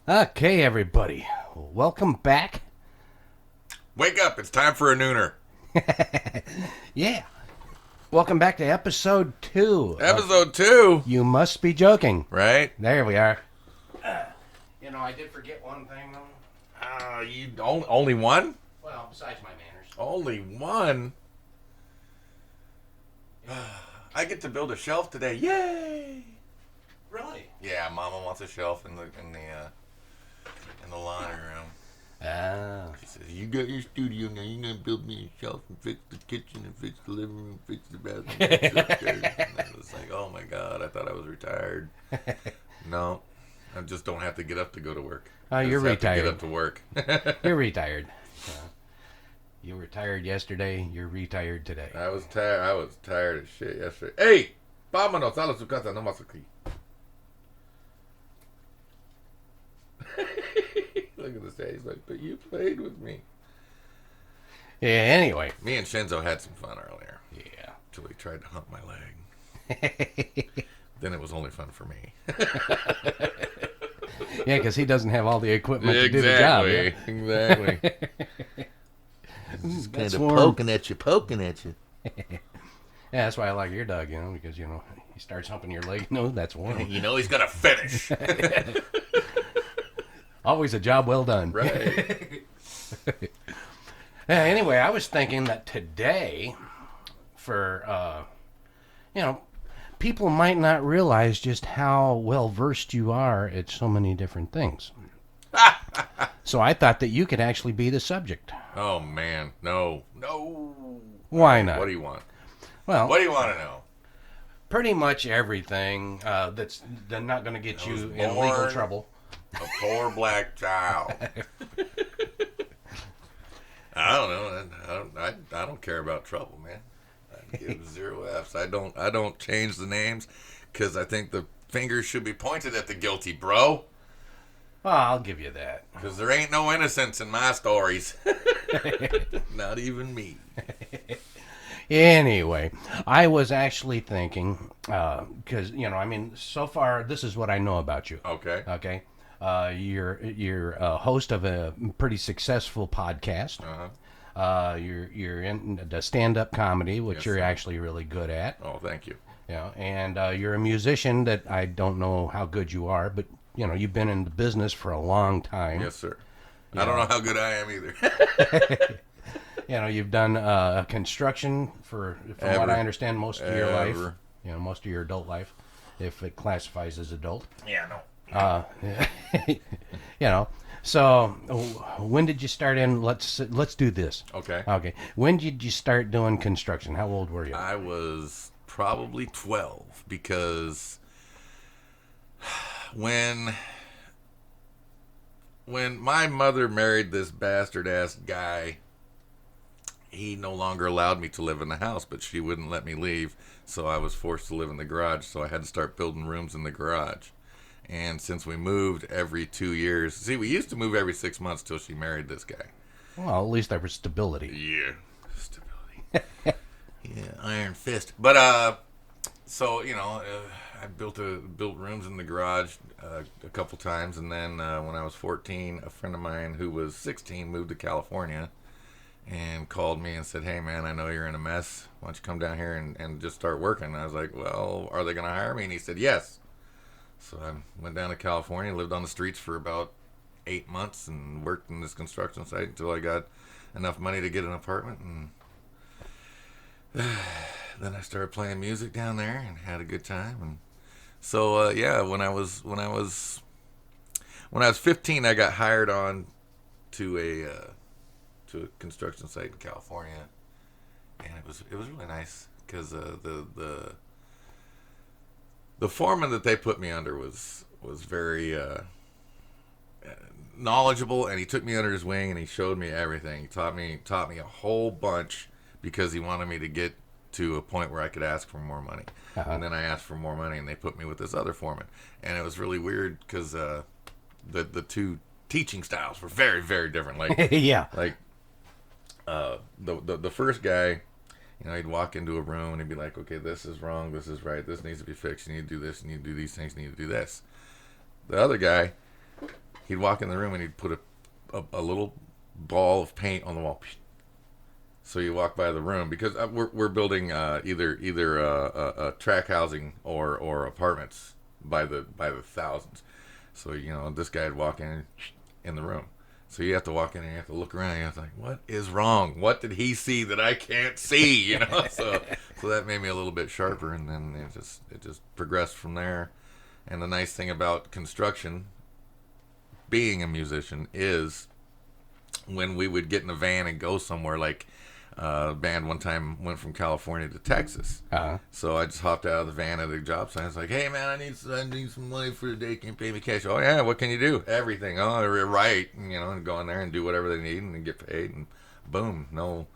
Okay, everybody. Welcome back. Wake up, it's time for a nooner. Yeah. Welcome back to episode 2. Episode 2, You Must Be Joking. right? There we are. I did forget one thing, though. Only one? Well, besides my manners. Only one? I get to build a shelf today. Yay! Really? Yeah, Mama wants a shelf in the laundry room. Ah. She says, "You got your studio now. You gonna build me a shelf and fix the kitchen and fix the living room, fix the bathroom." Fix the upstairs." And I was like, "Oh my God! I thought I was retired." No, I just don't have to get up to go to work. Oh, you're retired. Get up to work. You're retired. You were tired yesterday. You're retired today. I was tired. I was tired as shit yesterday. Hey, vámonos a la su casa, no más aquí. Look at this guy. He's like, "But you played with me." Yeah, anyway. Me and Shinzo had some fun earlier. Yeah. Until he tried to hump my leg. Then it was only fun for me. Yeah, because he doesn't have all the equipment to do the job. Yeah? Exactly. Just kind of poking at you. Yeah, that's why I like your dog, because, he starts humping your leg. No, that's warm. He's going to finish. Always a job well done. Right. Anyway, I was thinking that today, for, people might not realize just how well versed you are at so many different things. So I thought that you could actually be the subject. Oh, man. No. Why not? What do you want? Well, What do you want to know? pretty much everything that's not going to get I was you in legal born trouble. A poor black child. I don't know. I don't care about trouble, man. I give 0 Fs. I don't change the names because I think the fingers should be pointed at the guilty, bro. Well, I'll give you that. Because there ain't no innocence in my stories. Not even me. Anyway, I was actually thinking, because, so far, this is what I know about you. Okay. Okay? You're a host of a pretty successful podcast. Uh-huh. You're in the stand-up comedy, which Yes, you're sir. actually really good at. Oh, thank you. And you're a musician that I don't know how good you are, but, you've been in the business for a long time. Yes, sir. I don't know how good I am either. You've done construction from what I understand, most of your life. Most of your adult life, if it classifies as adult. Yeah, no. So when did you start in? Let's do this. Okay. Okay. When did you start doing construction? How old were you? I was probably 12 because when my mother married this bastard ass guy, he no longer allowed me to live in the house, but she wouldn't let me leave, so I was forced to live in the garage, so I had to start building rooms in the garage. And since we moved every 2 years, we used to move every 6 months till she married this guy. Well, at least there was stability. Yeah, stability. Yeah, iron fist. But I built rooms in the garage a couple times, and then when I was 14, a friend of mine who was 16 moved to California and called me and said, "Hey man, I know you're in a mess. Why don't you come down here and just start working?" And I was like, "Well, are they going to hire me?" And he said, "Yes." So I went down to California, lived on the streets for about 8 months, and worked in this construction site until I got enough money to get an apartment. And then I started playing music down there and had a good time. And so when I was 15, I got hired on to a construction site in California, and it was really nice because the foreman that they put me under was very knowledgeable, and he took me under his wing and he showed me everything. He taught me a whole bunch because he wanted me to get to a point where I could ask for more money. Uh-huh. And then I asked for more money, and they put me with this other foreman, and it was really weird because the two teaching styles were very, very different. Like Yeah. like the first guy, he'd walk into a room and he'd be like, "Okay, this is wrong, this is right, this needs to be fixed, you need to do this, you need to do these things, you need to do this." The other guy, He'd walk in the room and he'd put a little ball of paint on the wall. So you walk by the room because we're building either track housing or apartments by the thousands. So this guy'd walk in the room. So you have to walk in and you have to look around. And you're like, what is wrong? What did he see that I can't see? So that made me a little bit sharper, and then it just progressed from there. And the nice thing about construction, being a musician, is when we would get in a van and go somewhere, like a band one time went from California to Texas. Uh-huh. So I just hopped out of the van at a job site. I was like, hey, man, I need some money for the day. Can you pay me cash? Oh, yeah, what can you do? Everything. Oh, right. And go in there and do whatever they need and then get paid. And boom, no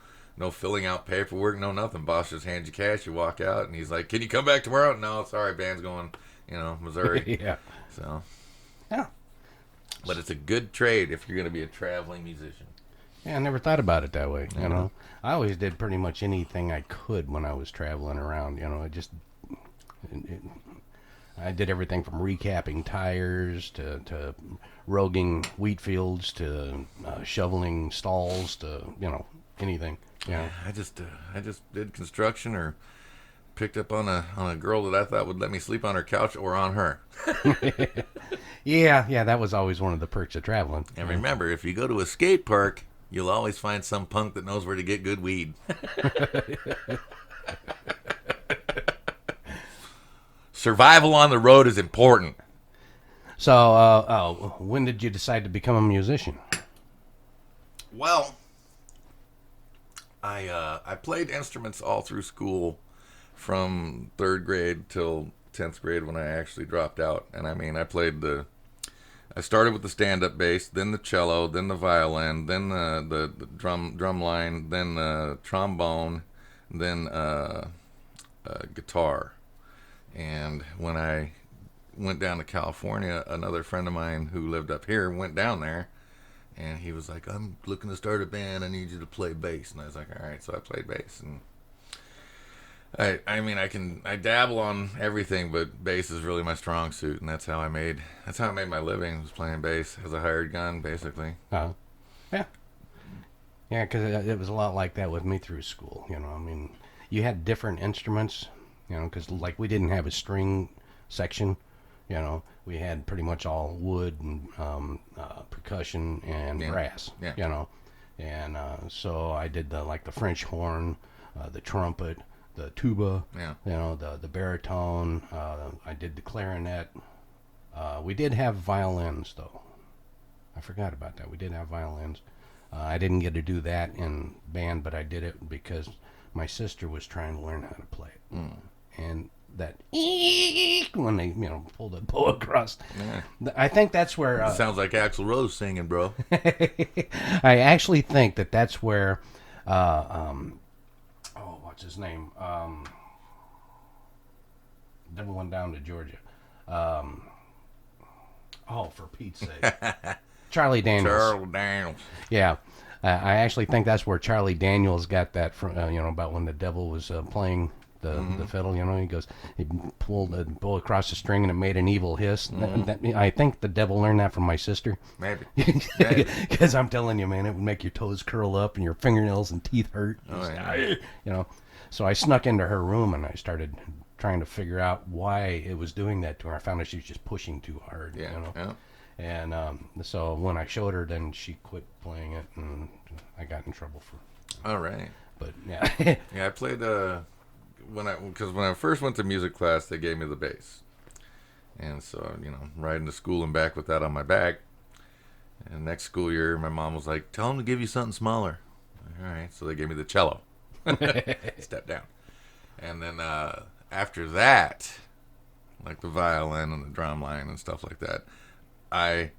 filling out paperwork, no nothing. Boss just hands you cash. You walk out, and he's like, can you come back tomorrow? No, sorry, band's going, Missouri. Yeah. So. Yeah. But it's a good trade if you're going to be a traveling musician. Yeah, I never thought about it that way. I always did pretty much anything I could when I was traveling around. I did everything from recapping tires to roguing wheat fields to shoveling stalls to anything. Yeah, I just did construction or picked up on a girl that I thought would let me sleep on her couch or on her. Yeah, that was always one of the perks of traveling. And remember, if you go to a skate park, you'll always find some punk that knows where to get good weed. Survival on the road is important. So, when did you decide to become a musician? Well, I played instruments all through school from 3rd grade till 10th grade when I actually dropped out. And I started with the stand-up bass, then the cello, then the violin, then the drum line, then the trombone, then guitar. And when I went down to California, another friend of mine who lived up here went down there, and he was like, I'm looking to start a band. I need you to play bass. And I was like, all right. So I played bass, and I dabble on everything, but bass is really my strong suit, and that's how I made my living, was playing bass as a hired gun, basically. Yeah, because it was a lot like that with me through school. You had different instruments, because like we didn't have a string section. We had pretty much all wood and percussion and brass. Yeah. And so I did the French horn, the trumpet, the tuba, the baritone. I did the clarinet. We did have violins, though. I forgot about that. We did have violins. I didn't get to do that in band, but I did it because my sister was trying to learn how to play it. And that when they pull the bow across. Yeah. I think that's where sounds like Axl Rose singing, bro. I actually think that's where what's his name? Never went down to Georgia. For Pete's sake. Charlie Daniels. Yeah. I actually think that's where Charlie Daniels got that from, about when the devil was playing the fiddle, he pulled the bow across the string and it made an evil hiss. I think the devil learned that from my sister. Maybe. Because I'm telling you, man, it would make your toes curl up and your fingernails and teeth hurt. So I snuck into her room and I started trying to figure out why it was doing that to her. I found out she was just pushing too hard. Yeah. And so when I showed her, then she quit playing it, and I got in trouble for. All right. But yeah. Yeah, I played when I first went to music class, they gave me the bass, and so riding to school and back with that on my back. And next school year, my mom was like, "Tell them to give you something smaller." All right, so they gave me the cello. Step down, and then after that, like the violin and the drum line and stuff like that, I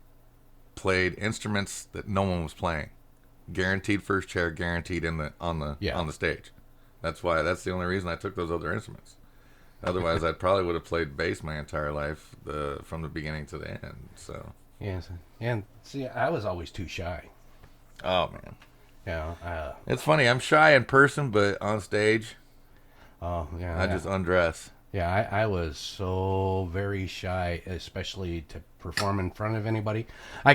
played instruments that no one was playing. Guaranteed first chair, guaranteed on the stage. That's the only reason I took those other instruments. Otherwise, I probably would have played bass my entire life, from the beginning to the end. So yes, and see, I was always too shy. Oh man, yeah. It's funny. I'm shy in person, but on stage, oh yeah, I just undress. Yeah, I was so very shy, especially to perform in front of anybody. I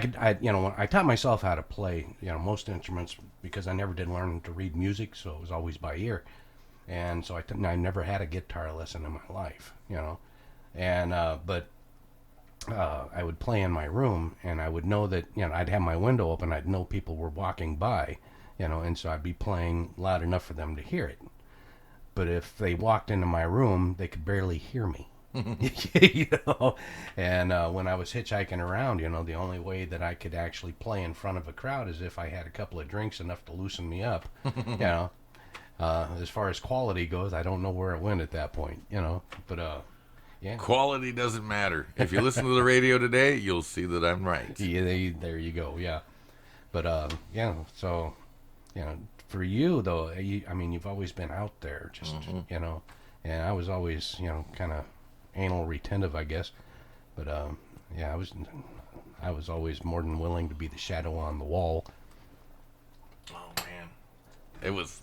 taught myself how to play, most instruments because I never did learn to read music, so it was always by ear. And so I never had a guitar lesson in my life, And but I would play in my room, and I would know that I'd have my window open. I'd know people were walking by, and so I'd be playing loud enough for them to hear it. But if they walked into my room, they could barely hear me. you know, and when I was hitchhiking around, the only way that I could actually play in front of a crowd is if I had a couple of drinks, enough to loosen me up. As far as quality goes, I don't know where it went at that point. But yeah. Quality doesn't matter. If you listen to the radio today, you'll see that I'm right. Yeah, there you go. Yeah, but yeah. So, for you though, you've always been out there, just and I was always kind of anal retentive, I guess. But yeah, I was always more than willing to be the shadow on the wall. Oh man, it was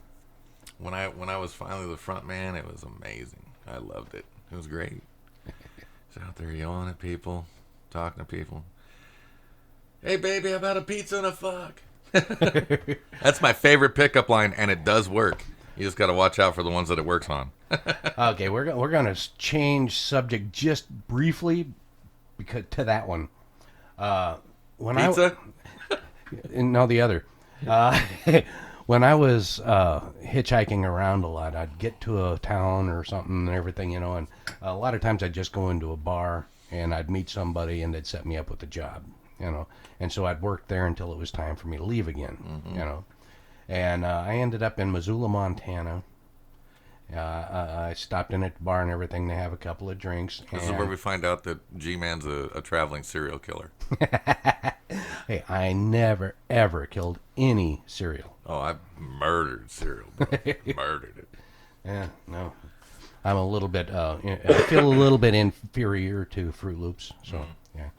when I was finally the front man. It was amazing. I loved it. It was great. Just out there yelling at people, talking to people. Hey baby, how about a pizza and a fuck? That's my favorite pickup line, and it does work. You just got to watch out for the ones that it works on. Okay, we're gonna change subject just briefly because to that one. When Pizza? No, the other. When I was hitchhiking around a lot, I'd get to a town or something and everything, and a lot of times I'd just go into a bar and I'd meet somebody and they'd set me up with a job, and so I'd work there until it was time for me to leave again, and I ended up in Missoula, Montana. I stopped in at the bar and everything to have a couple of drinks. This is where we find out that G-Man's a traveling serial killer. Hey, I never, ever killed any cereal. Oh, I've murdered cereal. Murdered it. Yeah, no. I'm a little bit, I feel a little bit inferior to Fruit Loops. So, yeah.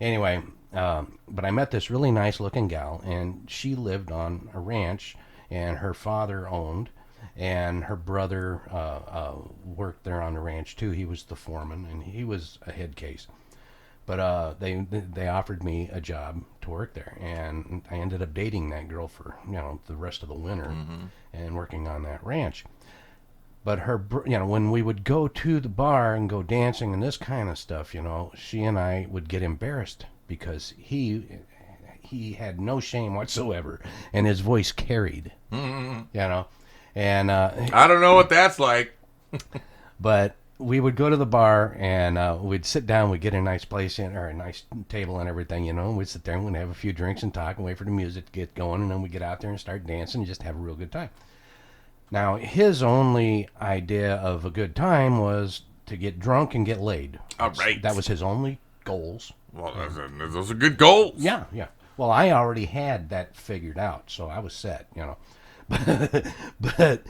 Anyway, but I met this really nice looking gal, and she lived on a ranch, and her father owned, and her brother worked there on the ranch too. He was the foreman, and he was a head case. But they offered me a job to work there, and I ended up dating that girl for the rest of the winter, and working on that ranch. But her, when we would go to the bar and go dancing and this kind of stuff, she and I would get embarrassed because he had no shame whatsoever, and his voice carried, and I don't know what that's like. but we would go to the bar and we'd sit down. We'd get a nice place or a nice table and everything, and we'd sit there and we'd have a few drinks and talk and wait for the music to get going, and then we'd get out there and start dancing and just have a real good time. Now, his only idea of a good time was to get drunk and get laid. All right. That was his only goals. Well, those are good goals. Yeah. Well, I already had that figured out, so I was set, But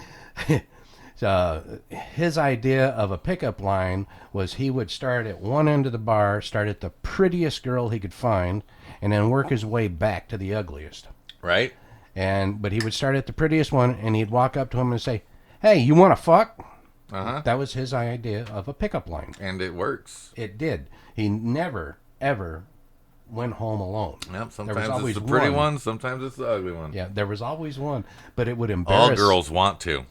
his idea of a pickup line was he would start at one end of the bar, start at the prettiest girl he could find, and then work his way back to the ugliest. Right. But he would start at the prettiest one, and he'd walk up to him and say, "Hey, you want to fuck?" That was his idea of a pickup line. And it works. It did. He never, ever went home alone. Yep, sometimes it's the pretty one, sometimes it's the ugly one. Yeah, there was always one, but it would embarrass... All girls want to.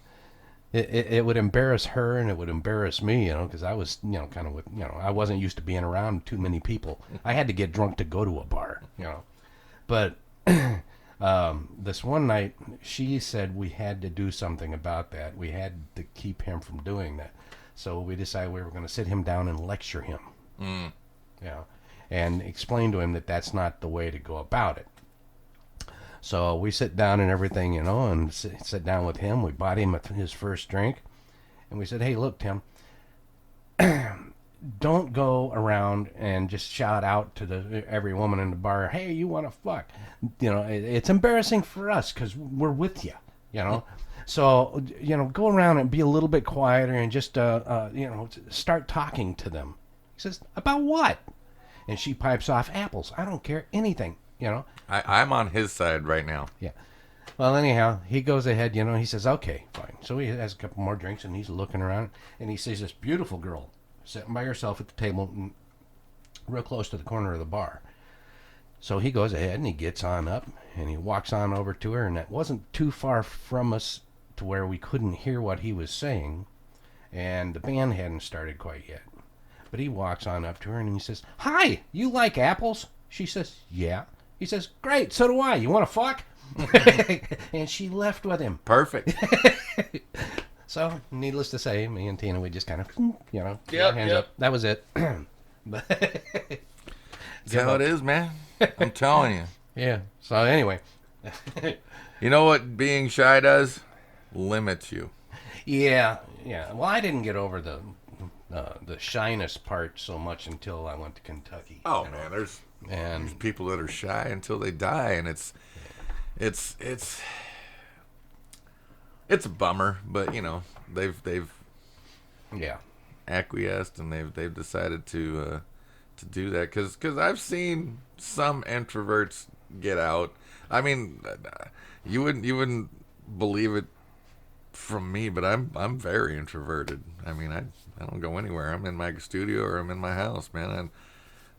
It would embarrass her, and it would embarrass me, because I was, kind of with, I wasn't used to being around too many people. I had to get drunk to go to a bar, But... this one night, she said we had to do something about that. We had to keep him from doing that. So we decided we were going to sit him down and lecture him. And explain to him that that's not the way to go about it. So we sit down and everything, and sit down with him. We bought him his first drink. And we said, "Hey, look, Tim, don't go around and just shout out to every woman in the bar, 'Hey, you want to fuck?' It's embarrassing for us because we're with you, So, go around and be a little bit quieter and just, start talking to them." He says, "About what?" And she pipes off, "Apples. I don't care anything, I'm on his side right now. Yeah. Well, anyhow, he goes ahead, he says, okay, fine. So he has a couple more drinks, and he's looking around, and he sees this beautiful girl sitting by herself at the table, real close to the corner of the bar. So he goes ahead, and he gets on up, and he walks on over to her, and it wasn't too far from us to where we couldn't hear what he was saying, and the band hadn't started quite yet. But he walks on up to her, and he says, hi, you like apples? She says, yeah. He says, great, so do I. You want to fuck? And she left with him. Perfect. So, needless to say, me and Tina, we just kind of, hands up. That was it. That's how it is, man. I'm telling you. Yeah. So, anyway. You know what being shy does? Limits you. Yeah. Well, I didn't get over the shyness part so much until I went to Kentucky. Oh, man, there's people that are shy until they die, and it's a bummer, but they've acquiesced, and they've decided to do that because I've seen some introverts get out. I mean, you wouldn't believe it from me, but I'm very introverted. I mean, I don't go anywhere. I'm in my studio or I'm in my house, man.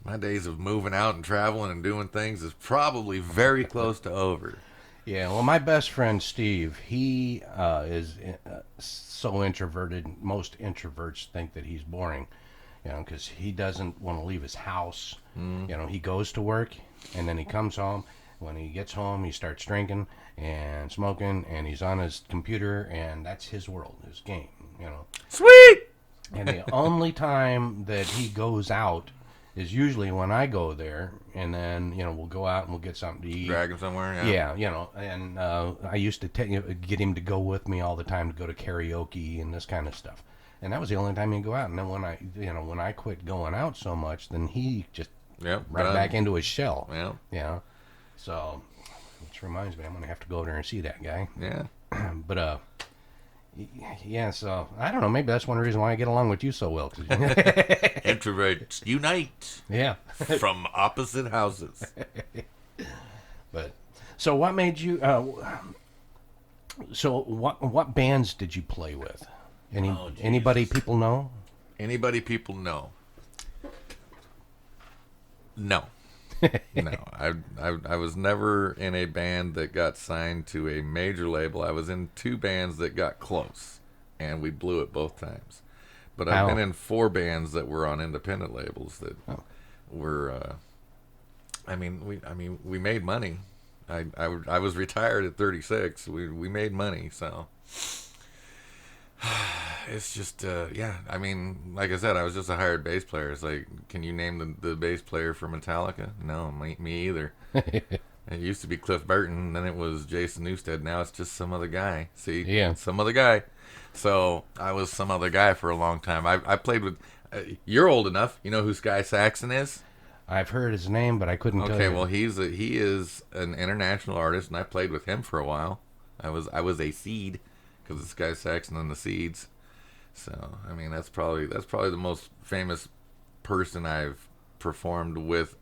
My days of moving out and traveling and doing things is probably very close to over. Yeah, well, my best friend Steve, he is so introverted. Most introverts think that he's boring, because he doesn't want to leave his house. He goes to work, and then he comes home. When he gets home, he starts drinking and smoking, and he's on his computer, and that's his world, his game, Sweet! And the only time that he goes out is usually when I go there, and then, we'll go out and we'll get something to eat. Drag him somewhere, yeah. And I used to get him to go with me all the time to go to karaoke and this kind of stuff. And that was the only time he'd go out. And then when I quit going out so much, then he just back into his shell. Yeah. So, which reminds me, I'm going to have to go over there and see that guy. Yeah. But, yeah, so, I don't know, maybe that's one reason why I get along with you so well. Introverts unite. Yeah. From opposite houses. But, so what made you, what bands did you play with? Anybody people know? Anybody people know? No. No, I was never in a band that got signed to a major label. I was in 2 bands that got close, and we blew it both times. But I've been in 4 bands that were on independent labels that were. We made money. I was retired at 36. We made money, so. It's just, I mean, like I said, I was just a hired bass player. It's like, can you name the bass player for Metallica? No, me either. It used to be Cliff Burton, then it was Jason Newsted. Now it's just some other guy. See? Yeah. Some other guy. So I was some other guy for a long time. I played with, you're old enough. You know who Sky Saxon is? I've heard his name, but I couldn't tell you. Okay, well, he is an international artist, and I played with him for a while. I was a seed, because it's Sky Saxon and the Seeds. So, I mean, that's probably the most famous person I've performed with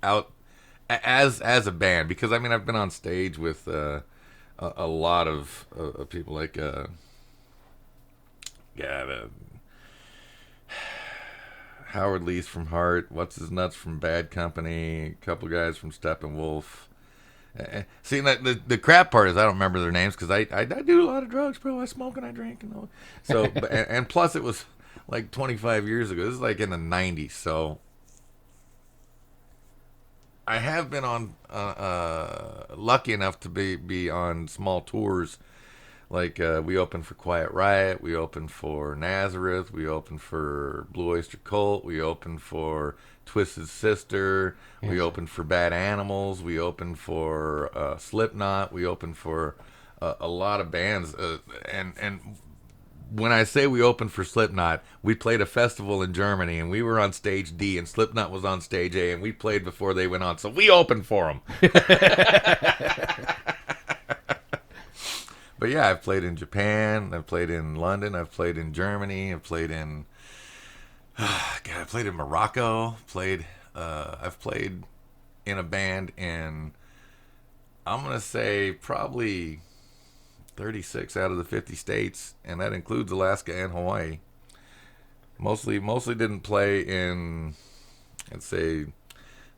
as a band, because I mean, I've been on stage with a lot of people like Howard Leese from Heart, What's His Nuts from Bad Company, a couple guys from Steppenwolf. See, the crap part is I don't remember their names because I do a lot of drugs, bro. I smoke and I drink and all. So and plus it was like 25 years ago. This is like in the 90s. So I have been on lucky enough to be on small tours. Like we opened for Quiet Riot, we opened for Nazareth, we opened for Blue Oyster Cult, we opened for Twisted Sister, we opened for Bad Animals, we opened for Slipknot, we opened for a lot of bands, and when I say we opened for Slipknot, we played a festival in Germany, and we were on stage D, and Slipknot was on stage A, and we played before they went on, so we opened for them. But yeah, I've played in Japan, I've played in London, I've played in Germany, I've played in I played in Morocco, I've played in a band in, I'm going to say probably 36 out of the 50 states, and that includes Alaska and Hawaii. Mostly didn't play in, let's say,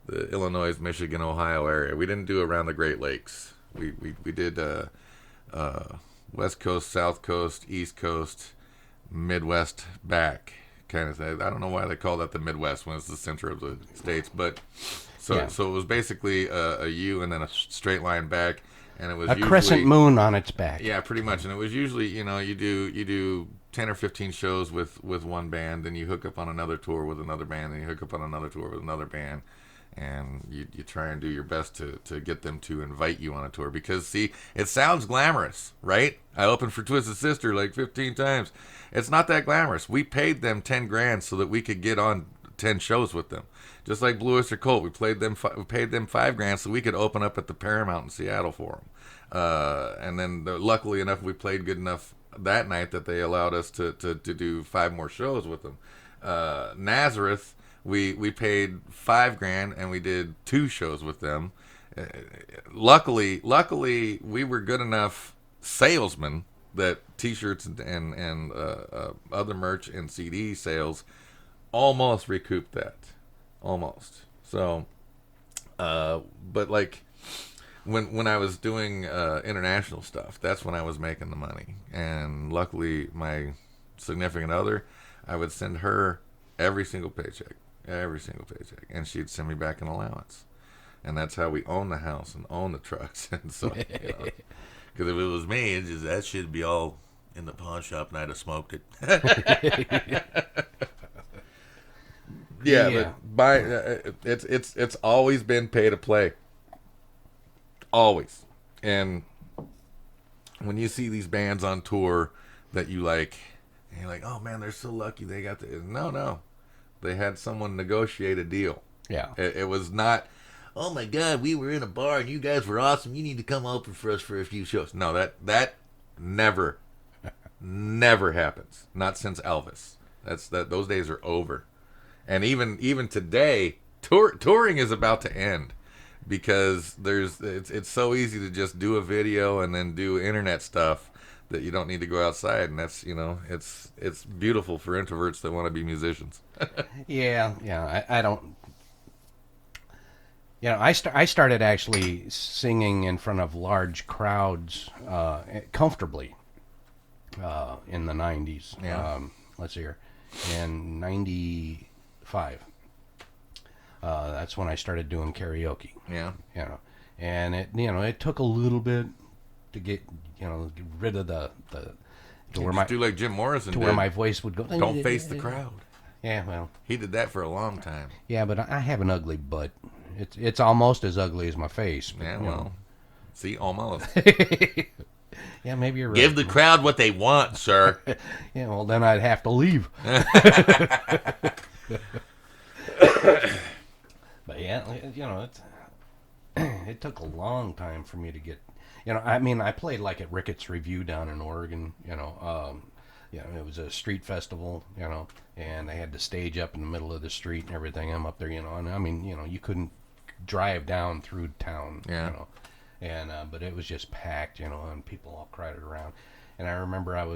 the Illinois, Michigan, Ohio area. We didn't do around the Great Lakes. We did West Coast, South Coast, East Coast, Midwest back kind of thing. I don't know why they call that the Midwest when it's the center of the states, but so it was basically a U and then a straight line back, and it was a crescent moon on its back. Yeah, pretty much. And it was usually, you do 10 or 15 shows with one band, then you hook up on another tour with another band, then you hook up on another tour with another band, and you try and do your best to get them to invite you on a tour, because see, it sounds glamorous, right? I opened for Twisted Sister like 15 times. It's not that glamorous. We paid them 10 grand so that we could get on 10 shows with them. Just like Blue Oyster Cult, we paid them $5 grand so we could open up at the Paramount in Seattle for them. And then luckily enough, we played good enough that night that they allowed us to do 5 more shows with them. Nazareth, we paid $5 grand and we did 2 shows with them. Luckily, we were good enough salesmen that T-shirts and other merch and CD sales almost recouped that, almost. So, but like when I was doing international stuff, that's when I was making the money. And luckily, my significant other, I would send her every single paycheck, and she'd send me back an allowance. And that's how we own the house and own the trucks. And so, because if it was me, it's just, that should be all in the pawn shop, and I'd have smoked it. Yeah, but it's always been pay to play. Always. And when you see these bands on tour that you like, and you're like, oh man, they're so lucky they got the... No. They had someone negotiate a deal. Yeah. It was not, oh my God, we were in a bar and you guys were awesome. You need to come open for us for a few shows. No, that never happens. Not since Elvis. Those days are over. And even today, touring is about to end, because it's so easy to just do a video and then do internet stuff that you don't need to go outside, and that's, it's beautiful for introverts that want to be musicians. I don't. I started actually singing in front of large crowds comfortably in the 90s. Yeah. Let's see here. In 95. That's when I started doing karaoke. Yeah. And it took a little bit to get rid of the to where do like Jim Morrison to did. where my voice would go. Don't face the crowd. Yeah, well, he did that for a long time. Yeah, but I have an ugly butt. It's almost as ugly as my face. But, yeah, well, see, almost. Yeah, maybe you're right. Give the crowd what they want, sir. Yeah, well, then I'd have to leave. But yeah, it took a long time for me to get. I played like at Ricketts Review down in Oregon. It was a street festival. And they had the stage up in the middle of the street and everything. I'm up there. And you couldn't drive down through town. Yeah. And but it was just packed, and people all crowded around. And I remember I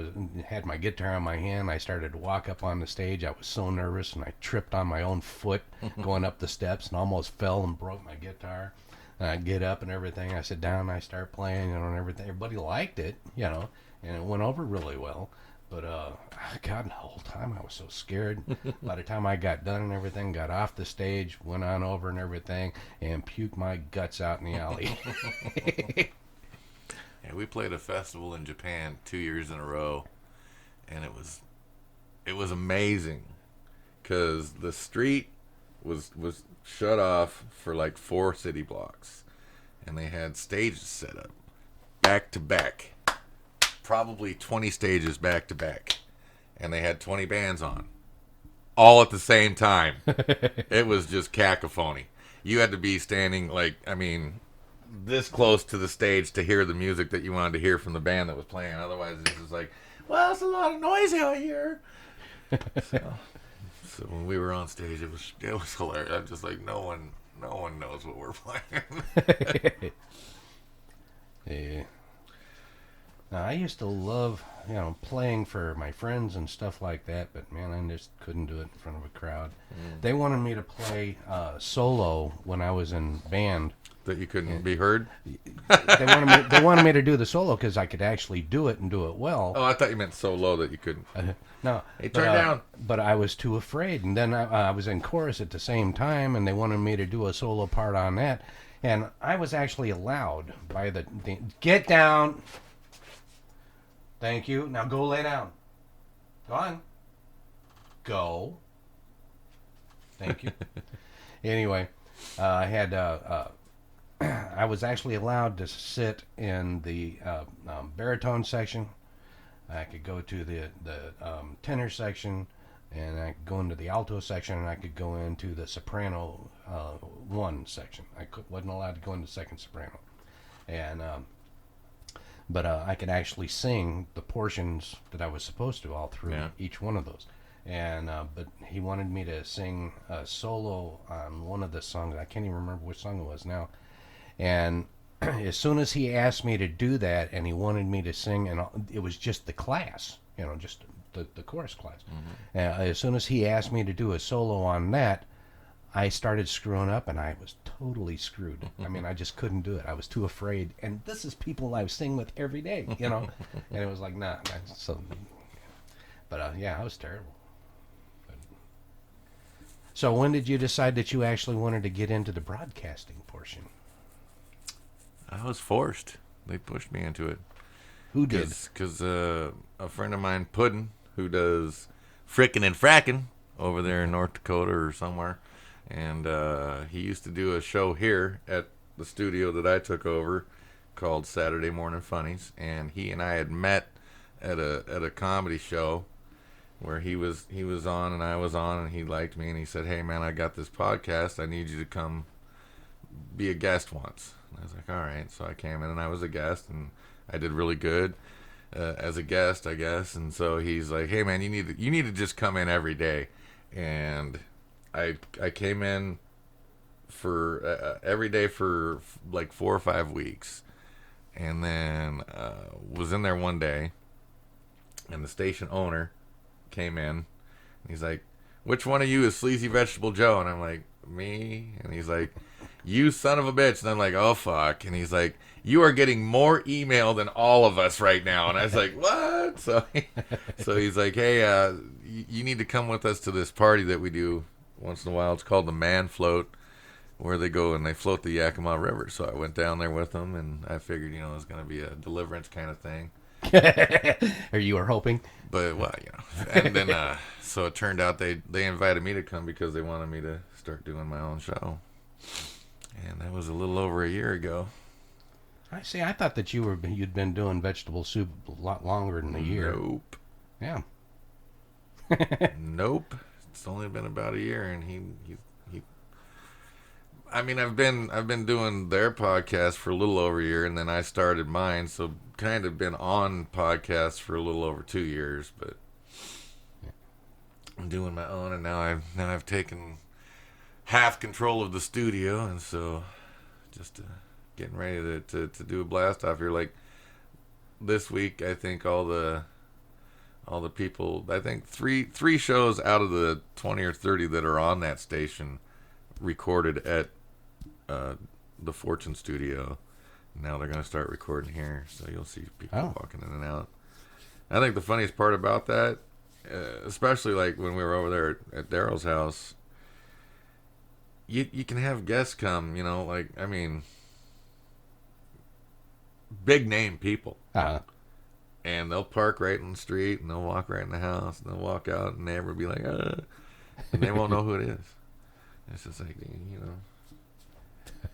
had my guitar in my hand. I started to walk up on the stage. I was so nervous, and I tripped on my own foot going up the steps and almost fell and broke my guitar. And I get up and everything. I sit down and I start playing, and everything. Everybody liked it, and it went over really well. But, God, the whole time I was so scared. By the time I got done and everything, got off the stage, went on over and everything, and puked my guts out in the alley. Yeah, we played a festival in Japan 2 years in a row, and it was amazing, because the street was shut off for like 4 city blocks, and they had stages set up back to back. Probably 20 stages back to back, and they had 20 bands on all at the same time. It was just cacophony. You had to be standing this close to the stage to hear the music that you wanted to hear from the band that was playing. Otherwise it was like, well, it's a lot of noise out here. So when we were on stage, it was hilarious. I'm just like, no one knows what we're playing. Yeah. Now, I used to love, playing for my friends and stuff like that, but man, I just couldn't do it in front of a crowd. They wanted me to play solo when I was in band. That you couldn't be heard? They wanted me to do the solo because I could actually do it and do it well. Oh, I thought you meant so low that you couldn't. No. Hey, turn down. But I was too afraid. And then I was in chorus at the same time, and they wanted me to do a solo part on that. And I was actually allowed by the get down. Thank you. Now go lay down. Go on. Go. Thank you. Anyway, I had I was actually allowed to sit in the baritone section. I could go to the tenor section, and I could go into the alto section, and I could go into the soprano 1 section. Wasn't allowed to go into second soprano, and but I could actually sing the portions that I was supposed to all through each one of those. And but he wanted me to sing a solo on one of the songs. I can't even remember which song it was now. And as soon as he asked me to do that, and he wanted me to sing, and it was just the class, just the chorus class. As soon as he asked me to do a solo on that, I started screwing up, and I was totally screwed. I mean, I just couldn't do it. I was too afraid. And this is people I sing with every day, And it was like, nah. So, but yeah, I was terrible. So when did you decide that you actually wanted to get into the broadcasting portion? I was forced. They pushed me into it. Who did? Because a friend of mine, Puddin', who does frickin' and frackin' over there in North Dakota or somewhere, and he used to do a show here at the studio that I took over called Saturday Morning Funnies, and he and I had met at a comedy show where he was on and I was on, and he liked me, and he said, "Hey man, I got this podcast. I need you to come be a guest once." I was like, all right. So I came in and I was a guest, and I did really good as a guest, I guess. And so he's like, "Hey man, you need to just come in every day." And I came in for every day for like 4 or 5 weeks, and then was in there one day, and the station owner came in, and he's like, "Which one of you is Sleazy Vegetable Joe?" And I'm like, "Me." And he's like, "You son of a bitch." And I'm like, "Oh fuck." And he's like, "You are getting more email than all of us right now." And I was like, "What?" So he's like, "Hey, you need to come with us to this party that we do once in a while. It's called the Man Float, where they go and they float the Yakima River." So I went down there with them, and I figured, it was going to be a deliverance kind of thing. Or you were hoping? But, well, and then, so it turned out they invited me to come because they wanted me to start doing my own show. And that was a little over a year ago. I see. I thought that you'd been doing vegetable soup a lot longer than a year. Nope. Yeah. Nope. It's only been about a year, and he I mean, I've been doing their podcast for a little over a year, and then I started mine, so kind of been on podcasts for a little over 2 years, but I'm doing my own, and now I've taken half control of the studio, and so just getting ready to do a blast off here. Like this week, I think all the people, I think three shows out of the 20 or 30 that are on that station recorded at the Fortune studio. Now they're going to start recording here, so you'll see people walking in and out. I think the funniest part about that, especially like when we were over there at Daryl's house, you can have guests come, like, I mean, big name people. And they'll park right in the street, and they'll walk right in the house, and they'll walk out, and everyone will be like, and they won't know who it is. It's just like,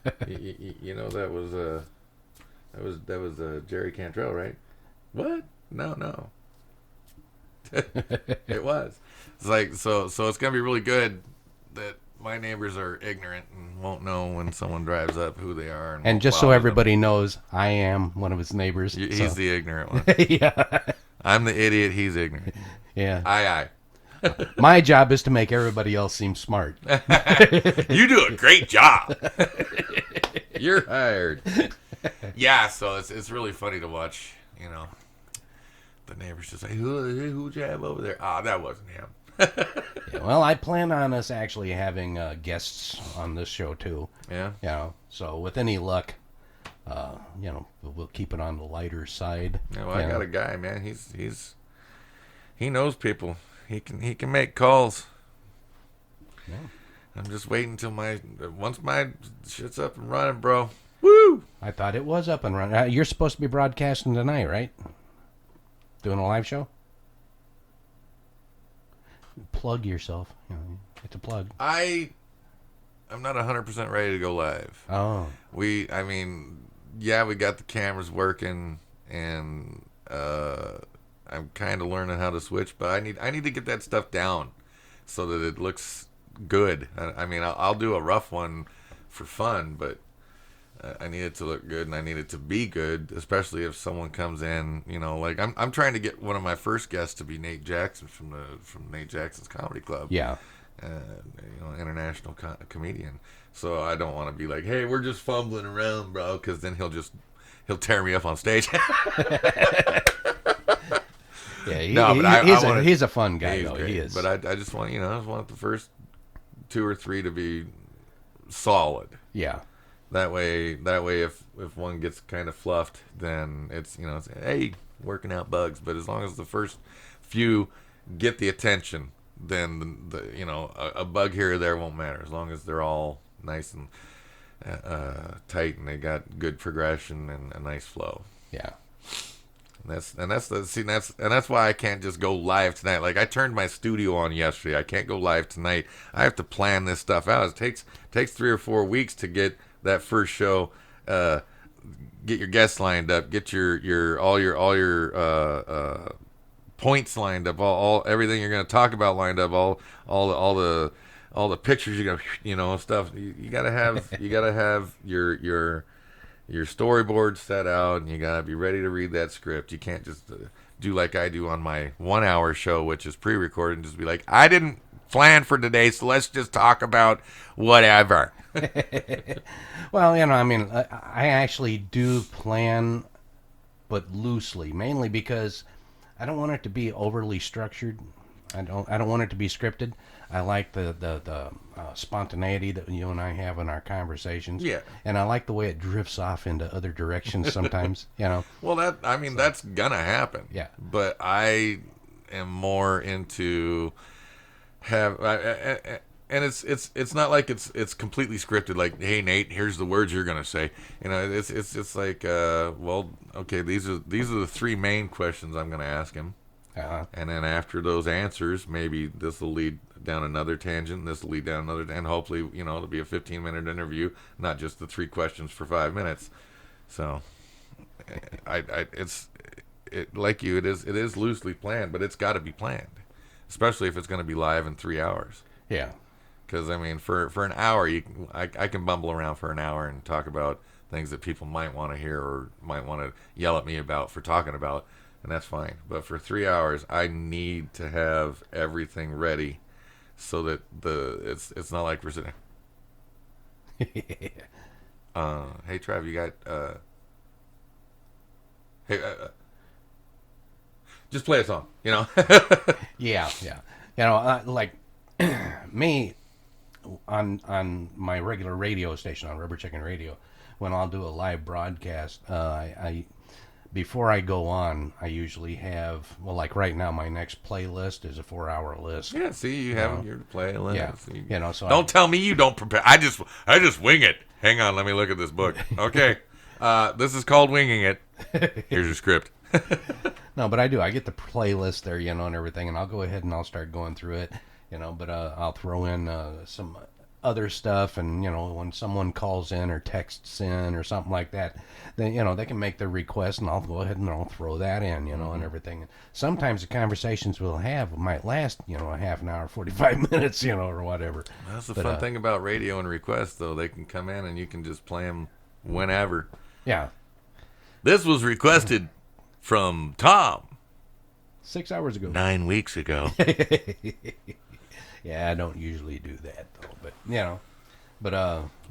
that was Jerry Cantrell, right? What? No. It was. It's like, so it's gonna be really good that my neighbors are ignorant and won't know when someone drives up who they are. And just so everybody knows, I am one of his neighbors. He's the ignorant one. Yeah. I'm the idiot. He's ignorant. Yeah. Aye. My job is to make everybody else seem smart. You do a great job. You're hired. Yeah, so it's really funny to watch, the neighbors just say, who'd you have over there? Ah, that wasn't him. Yeah, well, I plan on us actually having guests on this show too. Yeah. You know, so with any luck, you know, we'll keep it on the lighter side. Yeah, well, I got a guy, man. He knows people. He can make calls. Yeah. I'm just waiting until once my shit's up and running, bro. Woo! I thought it was up and running. You're supposed to be broadcasting tonight, right? Doing a live show? Plug yourself. You know, it's a plug. I'm not 100% ready to go live. Oh. We got the cameras working, and I'm kind of learning how to switch, but I need to get that stuff down so that it looks good. I mean, I'll do a rough one for fun, but I need it to look good, and I need it to be good, especially if someone comes in, you know, like I'm trying to get one of my first guests to be Nate Jackson from Nate Jackson's Comedy Club. Yeah. You know, international comedian. So I don't want to be like, hey, we're just fumbling around, bro, because then he'll tear me up on stage. Yeah, he's a fun guy, though. Great. He is. But I just want, I just want the first 2 or 3 to be solid. Yeah. That way, if one gets kind of fluffed, then it's, it's, hey, working out bugs. But as long as the first few get the attention, then a bug here or there won't matter. As long as they're all nice and tight and they got good progression and a nice flow. Yeah. And that's why I can't just go live tonight. Like, I turned my studio on yesterday. I can't go live tonight. I have to plan this stuff out. It takes 3 or 4 weeks to get that first show, get your guests lined up, get all your points lined up, all everything you're going to talk about lined up, all the pictures you're gonna, stuff. You gotta have your storyboard set out, and you gotta be ready to read that script. You can't just do like I do on my 1-hour show, which is pre-recorded, and just be like, I didn't plan for today, so let's just talk about whatever. Well, I mean, I actually do plan, but loosely, mainly because I don't want it to be overly structured. I don't want it to be scripted. I like the spontaneity that you and I have in our conversations. Yeah. And I like the way it drifts off into other directions sometimes, Well, that's gonna happen. Yeah. But I am more into and it's not like it's completely scripted. Like, hey, Nate, here's the words you're gonna say. It's like, well, okay, these are the 3 main questions I'm gonna ask him. Uh-huh. And then after those answers, maybe this will lead down another tangent. This will lead down another, and hopefully, it'll be a 15-minute interview, not just the 3 questions for 5 minutes. So, it is loosely planned, but it's got to be planned, especially if it's going to be live in 3 hours. Yeah. Because I mean, for an hour, I can bumble around for an hour and talk about things that people might want to hear or might want to yell at me about for talking about. And that's fine. But for 3 hours, I need to have everything ready so that it's not like we're sitting. Hey, Trav, you got hey, just play a song, Yeah. Like me on my regular radio station on Rubber Chicken Radio, when I'll do a live broadcast, I before I go on, I usually have, like right now, my next playlist is a 4-hour list. Yeah, see, you have your playlist. Yeah, so don't tell me you don't prepare. I just wing it. Hang on, let me look at this book. Okay, this is called Winging It. Here's your script. No, but I do. I get the playlist there, and everything, and I'll go ahead and I'll start going through it, but I'll throw in some other stuff, and when someone calls in or texts in or something like that, then they can make their request, and I'll go ahead and I'll throw that in, and everything. Sometimes the conversations we'll have might last a half an hour, 45 minutes, or whatever. That's the fun thing about radio and requests, though. They can come in and you can just play them whenever. Yeah. This was requested from Tom 6 hours ago, 9 weeks ago. Yeah, I don't usually do that though, but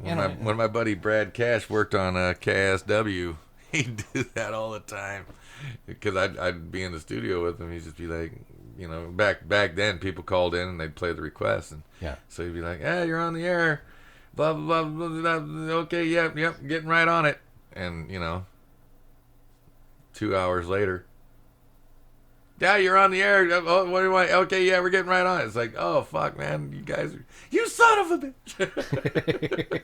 when my buddy Brad Cash worked on KSW, he'd do that all the time because I'd be in the studio with him. He'd just be like, you know, back then people called in and they'd play the request, and so he'd be like, "Hey, you're on the air, blah blah blah blah, blah. Okay, yep, getting right on it." And you know, 2 hours later, "Yeah, you're on the air. Oh, what do you want? Okay, yeah, we're getting right on it." It's like, oh fuck, man, you son of a bitch.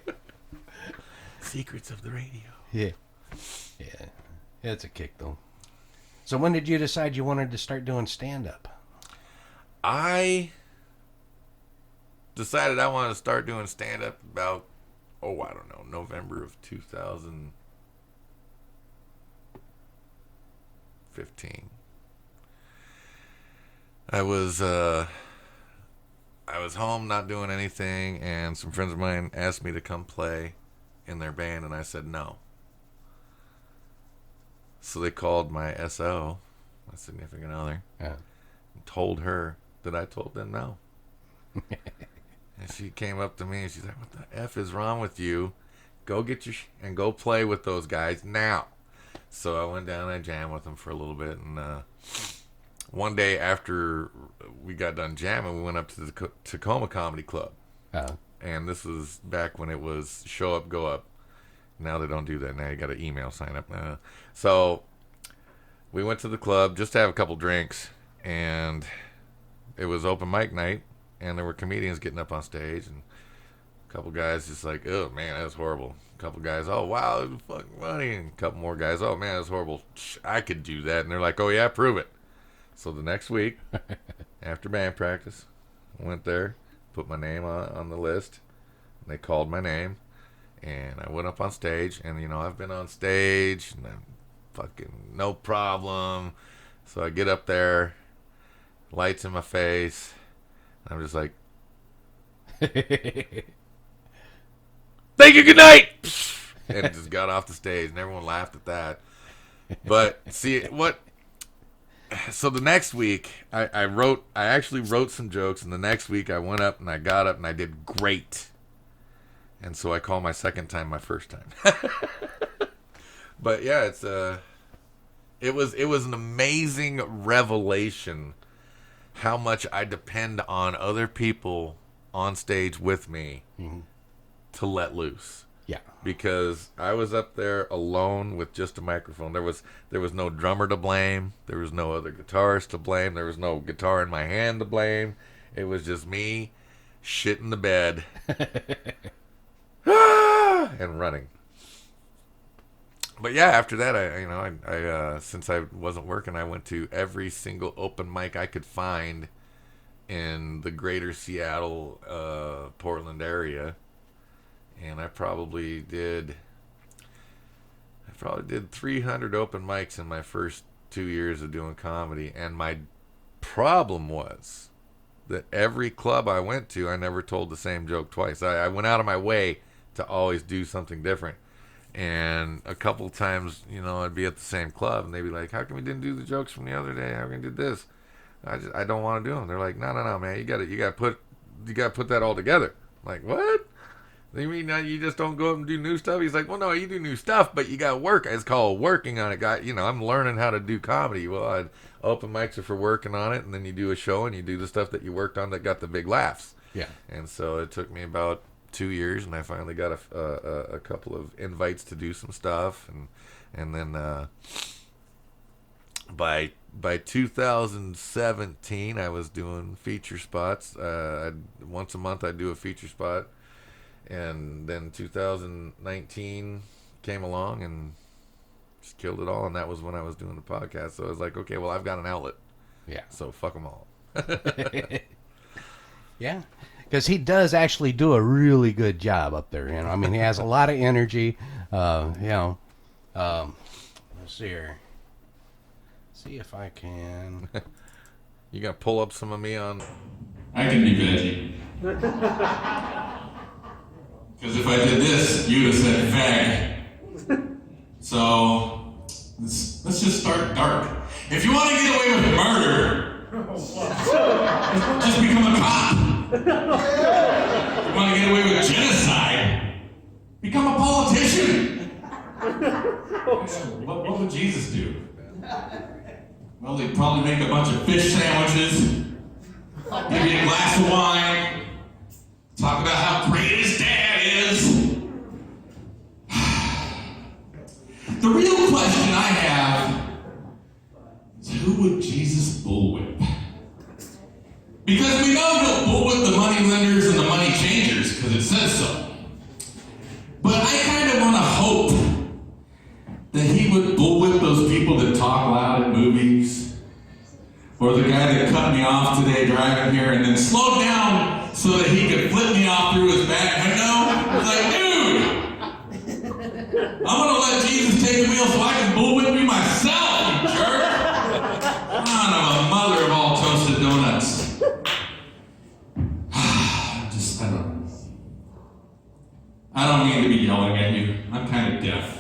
Secrets of the radio. Yeah. It's a kick though. So when did you decide you wanted to start doing stand-up? I decided I wanted to start doing stand-up about, I don't know, November of 2015. I was home not doing anything, and some friends of mine asked me to come play in their band, and I said no. So they called my SO, my significant other, and told her that I told them no. And she came up to me and she's like, "What the F is wrong with you? Go get your and go play with those guys now." So I went down and I jammed with them for a little bit, and one day after we got done jamming, we went up to the Tacoma Comedy Club. And this was back when it was show up, go up. Now they don't do that. Now you got an email sign up. So we went to the club just to have a couple drinks, and it was open mic night, and there were comedians getting up on stage, and a couple guys just like, "Oh man, that was horrible." A couple guys, "Oh wow, it was fucking funny." And a couple more guys, "Oh man, that was horrible. I could do that." And they're like, "Oh yeah, prove it." So the next week, after band practice, I went there, put my name on the list, and they called my name, and I went up on stage, and you know, I've been on stage, and I'm fucking no problem. So I get up there, lights in my face, and I'm just like, "Thank you, good night," and just got off the stage, and everyone laughed at that. But see what? So the next week, I actually wrote some jokes, and the next week I went up and I got up and I did great. And so I call my second time my first time. But yeah, it was an amazing revelation how much I depend on other people on stage with me to let loose. Yeah. Because I was up there alone with just a microphone. There was no drummer to blame. There was no other guitarist to blame. There was no guitar in my hand to blame. It was just me shitting the bed and running. But yeah, after that, I since I wasn't working, I went to every single open mic I could find in the greater Seattle, Portland area. And I probably did 300 open mics in my first 2 years of doing comedy. And my problem was that every club I went to, I never told the same joke twice. I went out of my way to always do something different. And a couple times, you know, I'd be at the same club, and they'd be like, "How come we didn't do the jokes from the other day? How come we did this?" I don't want to do them. They're like, "No, man, you got to put that all together." I'm like, "What? You mean now you just don't go up and do new stuff?" He's like, "Well, no, you do new stuff, but you got to work. It's called working on it. I'm learning how to do comedy. Well, open mics are for working on it, and then you do a show and you do the stuff that you worked on that got the big laughs." Yeah. And so it took me about 2 years, and I finally got a couple of invites to do some stuff, and then by 2017, I was doing feature spots. Once a month, I'd do a feature spot. And then 2019 came along and just killed it all. And that was when I was doing the podcast. So I was like, okay, well, I've got an outlet. Yeah. So fuck them all. Yeah. Because he does actually do a really good job up there. You know, I mean, he has a lot of energy. Let's see here. See if I can. You got to pull up some of me on. I can be veggie. Because if I did this, you would have said fag. So, let's just start dark. If you want to get away with murder, just become a cop. If you want to get away with genocide, become a politician. What would Jesus do? Well, he'd probably make a bunch of fish sandwiches, give you a glass of wine, talk about how great his dad is. The real question I have is, who would Jesus bullwhip? Because we know he'll bullwhip the money lenders and the money changers, because it says so. But I kind of want to hope that he would bullwhip those people that talk loud at movies, or the guy that cut me off today driving here and then slowed down so that he could flip me off through his back window. It's like, dude, I'm going to let Jesus take the wheel so I can bullwhip you myself, you jerk. Son of a mother of all toasted donuts. I don't mean to be yelling at you. I'm kind of deaf.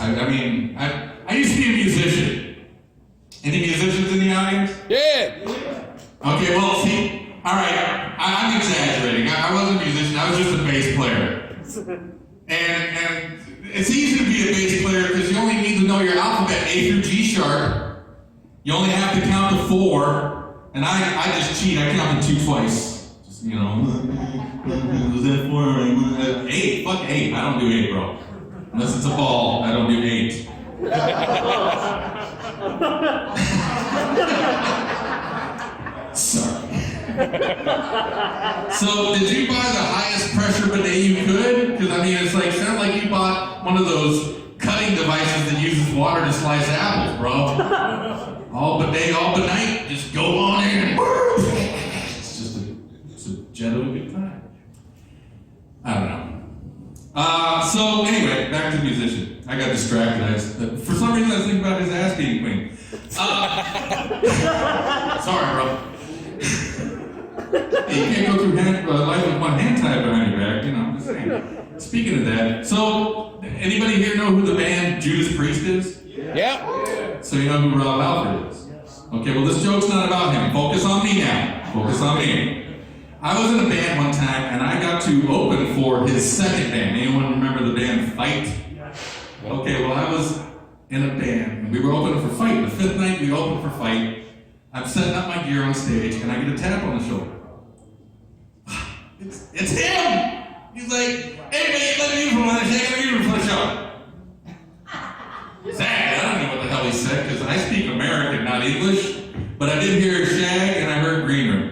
I used to be a musician. Any musicians in the audience? Yeah. Okay, well, see, all right, I'm exaggerating. I wasn't a musician. I was just a bass player. And it's easy to be a bass player because you only need to know your alphabet, A through G sharp. You only have to count to 4. And I just cheat. I count to 2 twice. Just, you know, was that 4? 8. Fuck 8. I don't do 8, bro. Unless it's a ball, I don't do 8. Sorry. So, did you buy the highest pressure bidet you could? Because, I mean, it's like, sound like you bought one of those cutting devices that uses water to slice apples, bro. All bidet, all night, just go on in. It's a jet of a good time. I don't know. So anyway, back to the musician. I got distracted. For some reason I was thinking about his ass being clean. Sorry, bro. Hey, you can't go through life with one hand tied behind your back, you know, I'm just saying. Speaking of that, so anybody here know who the band Judas Priest is? Yeah. So you know who Rob Halford is? Okay, well this joke's not about him. Focus on me now. Focus on me. I was in a band one time, and I got to open for his second band. Anyone remember the band Fight? Okay, well, I was in a band, and we were opening for Fight. The 5th night we opened for Fight. I'm setting up my gear on stage, and I get a tap on the shoulder. It's him! He's like, hey, mate, let me in for one second, for the show. Zach, I don't know what the hell he said, because I speak American, not English, but I did hear Shag, and I heard Green Room.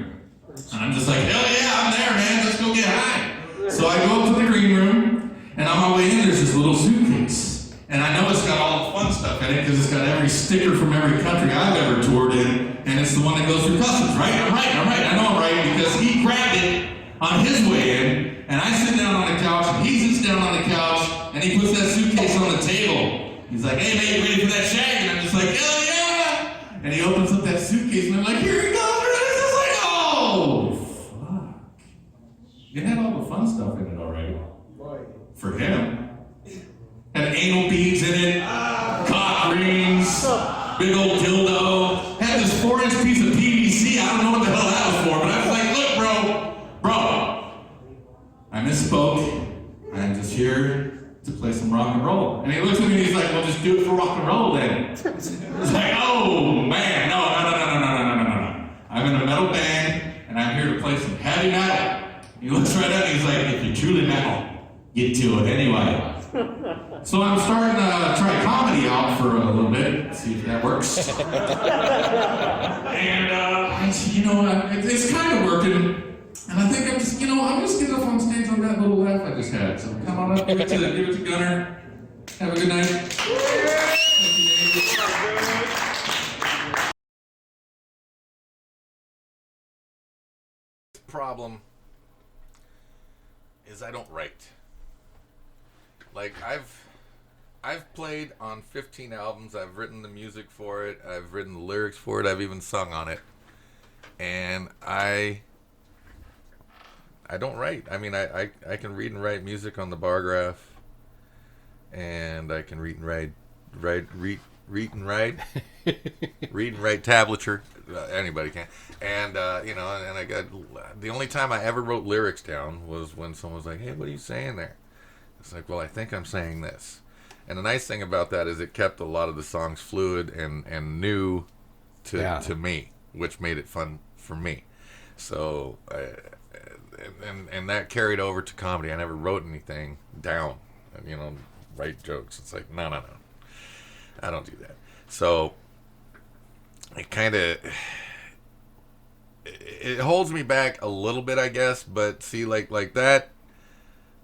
And I'm just like, hell yeah, I'm there, man. Let's go get high. So I go up to the green room, and on my way in, there's this little suitcase. And I know it's got all the fun stuff in it, because it's got every sticker from every country I've ever toured in, and it's the one that goes through customs, right? I'm right. I know I'm right, because he grabbed it on his way in, and I sit down on the couch, and he sits down on the couch, and he puts that suitcase on the table. He's like, hey, mate, ready for that shag? And I'm just like, hell yeah! And he opens up that suitcase, and I'm like, here he goes. Oh, fuck. It had all the fun stuff in it already. For him. Had anal beads in it, cock rings, big old dildo. Had this 4-inch piece of PVC. I don't know what the hell that was for, but I was like, look, bro, I misspoke. I'm just here to play some rock and roll. And he looks at me and he's like, well, just do it for rock and roll then. It's like, oh, man, no. I'm in a metal band, and I'm here to play some heavy metal. He looks right at me, he's like, if you're truly metal, get to it anyway. So I'm starting to try comedy out for a little bit, see if that works. And, it's kind of working. And I think I'm just getting up on stage on that little laugh I just had. So come on up, give it to Gunner. Have a good night. Thank you, problem is I don't write. Like I've played on 15 albums, I've written the music for it, I've written the lyrics for it, I've even sung on it. And I don't write. I mean I can read and write music on the bar graph, and I can read and write read and write tablature. Anybody can. And and I got the only time I ever wrote lyrics down was when someone was like, "Hey, what are you saying there?" It's like, well, I think I'm saying this. And the nice thing about that is it kept a lot of the songs fluid and new to me, which made it fun for me. So, and that carried over to comedy. I never wrote anything down, write jokes. It's like, no. I don't do that. So, it holds me back a little bit, I guess. But see, like that,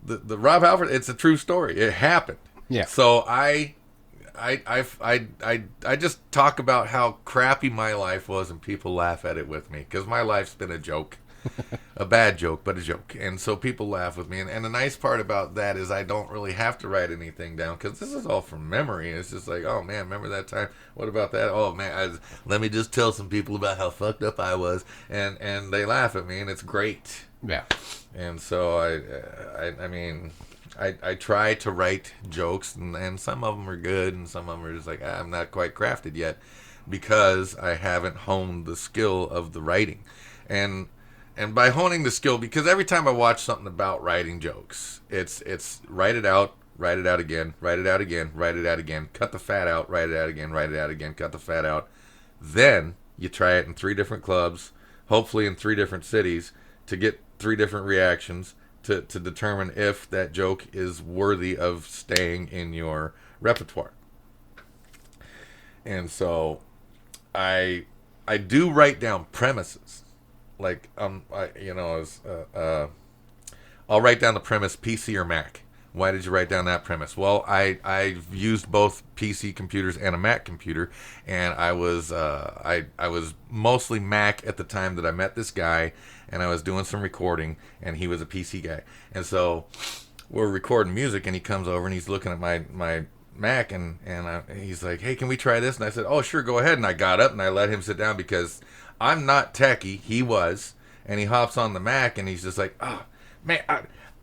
the Rob Halford, it's a true story. It happened. Yeah. So I just talk about how crappy my life was, and people laugh at it with me because my life's been a joke, a bad joke, but a joke, and so people laugh with me. And the nice part about that is I don't really have to write anything down because this is all from memory. It's just like, oh man, remember that time? What about that? Oh man, let me just tell some people about how fucked up I was, and they laugh at me, and it's great. Yeah. And so I mean, I try to write jokes, and some of them are good, and some of them are just like, I'm not quite crafted yet, because I haven't honed the skill of the writing. And by honing the skill, because every time I watch something about writing jokes, it's write it out again, write it out again, write it out again, cut the fat out, write it out again, write it out again, cut the fat out. Then you try it in 3 different clubs, hopefully in 3 different cities, to get 3 different reactions, to determine if that joke is worthy of staying in your repertoire. And so I do write down premises. Like I'll write down the premise, PC or Mac. Why did you write down that premise? Well, I've used both PC computers and a Mac computer, and I was mostly Mac at the time that I met this guy, and I was doing some recording, and he was a PC guy. And so we're recording music, and he comes over and he's looking at my Mac, and he's like, "Hey, can we try this?" And I said, "Oh, sure, go ahead." And I got up and I let him sit down because I'm not techie. He was, and he hops on the Mac, and he's just like, "Oh, man,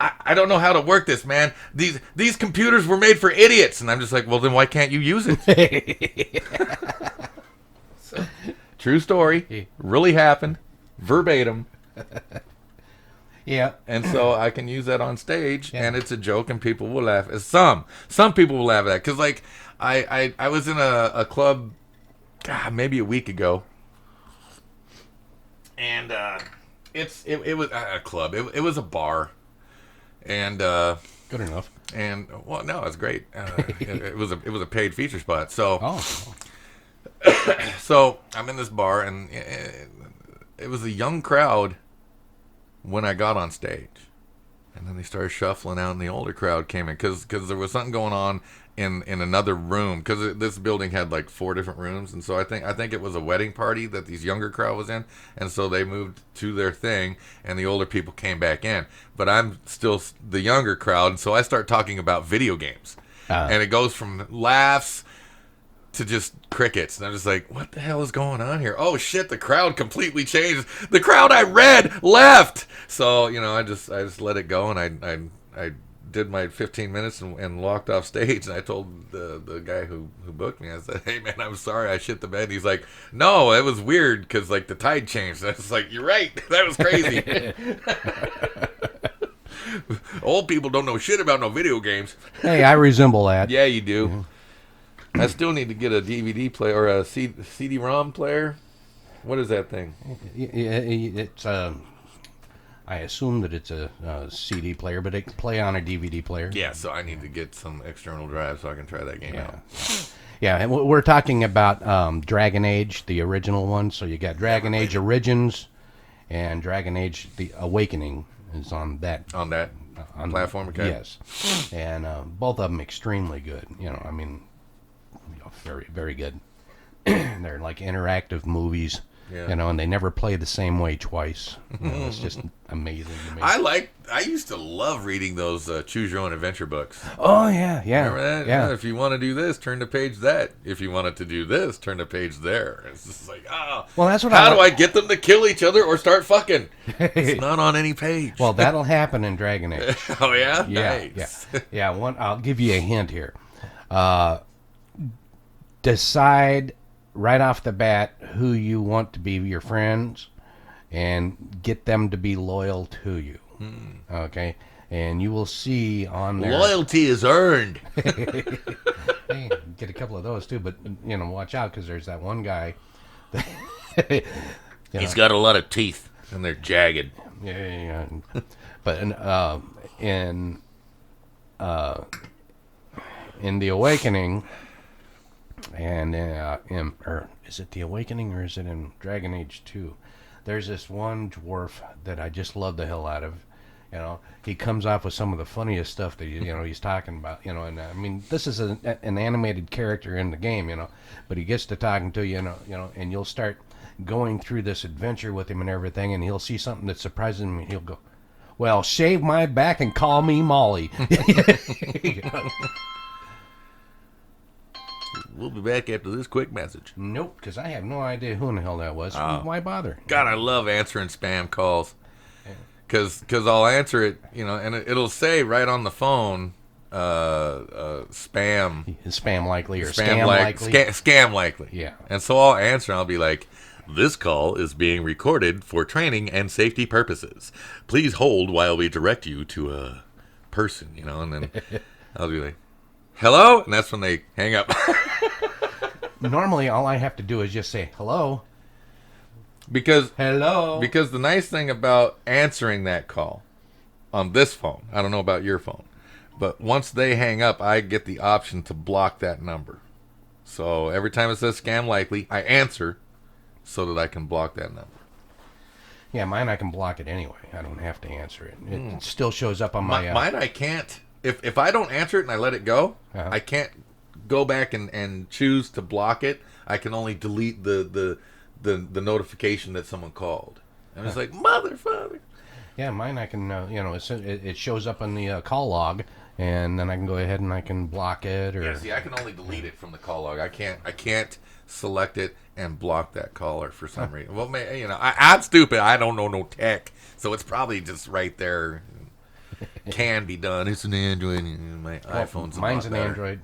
I don't know how to work this, man. These computers were made for idiots." And I'm just like, "Well, then why can't you use it?" So, true story, really happened, verbatim. Yeah. And so I can use that on stage, and it's a joke, and people will laugh. Some people will laugh at that, because like I was in a club, maybe a week ago, and it was a club. It was a bar, and good enough. And well, no, it's great. It was a paid feature spot. So so I'm in this bar, and it was a young crowd when I got on stage, and then they started shuffling out, and the older crowd came in because there was something going on in another room, because this building had like 4 different rooms, and so I think it was a wedding party that these younger crowd was in, and so they moved to their thing, and the older people came back in, but I'm still the younger crowd, and so I start talking about video games, and it goes from laughs to just crickets, and I'm just like, what the hell is going on here? Oh shit, the crowd completely changed. The crowd I read left. So I just let it go, and I did my 15 minutes and walked off stage, and I told the guy who booked me, I said, "Hey man, I'm sorry I shit the bed." And he's like, "No, it was weird because like the tide changed." And I was like, "You're right, that was crazy." Old people don't know shit about no video games. Hey, I resemble that. Yeah, you do. Yeah. I still need to get a DVD player or a CD-ROM player. What is that thing? It's I assume that it's a CD player, but it can play on a DVD player. Yeah, so I need to get some external drive so I can try that game out. Yeah, and we're talking about Dragon Age, the original one. So you got Dragon Age Origins and Dragon Age The Awakening is on that. On that platform, okay? Yes. And both of them extremely good. Very, very good. They're like interactive movies, and they never play the same way twice. It's just amazing to me. I used to love reading those Choose Your Own Adventure books. Oh, yeah. Remember that? Yeah. If you want to do this, turn to page that. If you wanted to do this, turn to page there. It's just like, well, that's what how do I get them to kill each other or start fucking? It's not on any page. Well, that'll happen in Dragon Age. Oh, yeah? Yeah, nice. Yeah. I'll give you a hint here. Decide right off the bat who you want to be your friends and get them to be loyal to you. Okay? and you will see on there. Loyalty is earned. Hey, get a couple of those too, but watch out because there's that one guy. That, He's got a lot of teeth, and they're jagged. Yeah. But in The Awakening, and or is it The Awakening or is it in Dragon Age 2? There's this one dwarf that I just love the hell out of. He comes off with some of the funniest stuff that he's talking about. And I mean, this is an animated character in the game, but he gets to talking to you, and you'll start going through this adventure with him and everything, and he'll see something that surprises him, and he'll go, "Well, shave my back and call me Molly." We'll be back after this quick message. Nope, because I have no idea who in the hell that was. Why bother? God, I love answering spam calls. Because I'll answer it, and it'll say right on the phone, spam. Spam likely or scam likely. Scam likely. Yeah. And so I'll answer and I'll be like, this call is being recorded for training and safety purposes. Please hold while we direct you to a person, and then I'll be like, hello? And that's when they hang up. Normally, all I have to do is just say, hello. Hello. Because the nice thing about answering that call on this phone, I don't know about your phone, but once they hang up, I get the option to block that number. So every time it says scam likely, I answer so that I can block that number. Yeah, mine I can block it anyway. I don't have to answer it. It still shows up on my... Mine I can't. If I don't answer it and I let it go, I can't go back and choose to block it. I can only delete the notification that someone called. And it's like, motherfucker. Yeah, mine I can, it shows up on the call log, and then I can go ahead and I can block it. Or yeah, see, I can only delete it from the call log. I can't select it and block that caller for some reason. Well, I'm stupid. I don't know no tech, so it's probably just right there. Can be done. It's an Android. My iPhone's mine's an Android.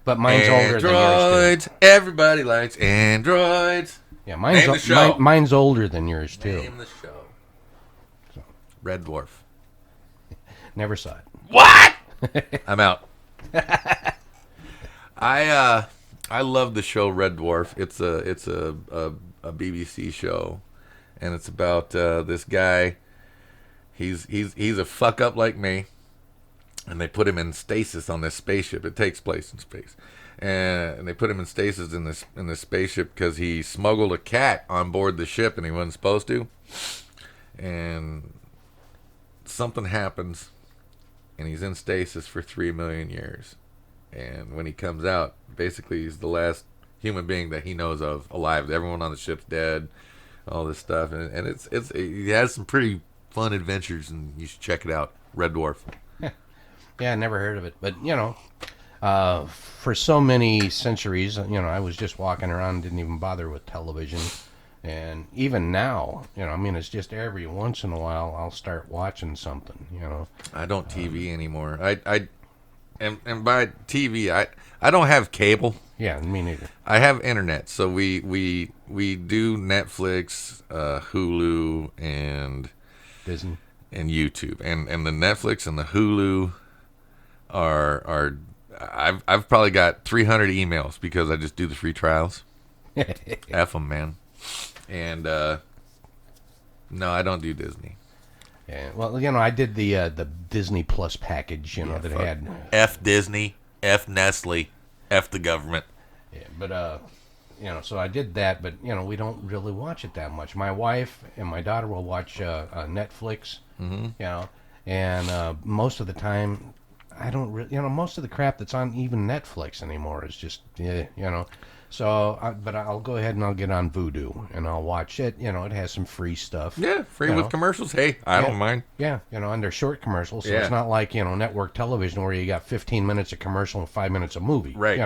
But mine's older than yours. Androids. Everybody likes Androids. Yeah, mine's older than yours too. Name the show. So. Red Dwarf. Never saw it. What? I'm out. I love the show Red Dwarf. It's a BBC show, and it's about this guy. He's a fuck up like me. And they put him in stasis on this spaceship. It takes place in space, and they put him in stasis in this spaceship because he smuggled a cat on board the ship and he wasn't supposed to. And something happens, and he's in stasis for 3 million years. And when he comes out, basically he's the last human being that he knows of alive. Everyone on the ship's dead. All this stuff, and it has some pretty fun adventures, and you should check it out. Red Dwarf. Yeah, I never heard of it. But, for so many centuries, I was just walking around, didn't even bother with television. And even now, it's just every once in a while I'll start watching something, I don't TV anymore. And by TV, I don't have cable. Yeah, me neither. I have internet. So we do Netflix, Hulu, and Disney. And YouTube. And the Netflix and the Hulu are I've probably got 300 emails because I just do the free trials. F them, man. And no, I don't do Disney. Yeah, well, I did the Disney Plus package, that had F Disney, F Nestle, F the government. Yeah, but so I did that, but we don't really watch it that much. My wife and my daughter will watch Netflix, and most of the time. I don't really, most of the crap that's on even Netflix anymore is just, So, but I'll go ahead and I'll get on Vudu and I'll watch it. It has some free stuff. Yeah, free with commercials. Hey, I don't mind. Yeah, and they're short commercials, so it's not like, network television where you got 15 minutes of commercial and 5 minutes of movie. Right.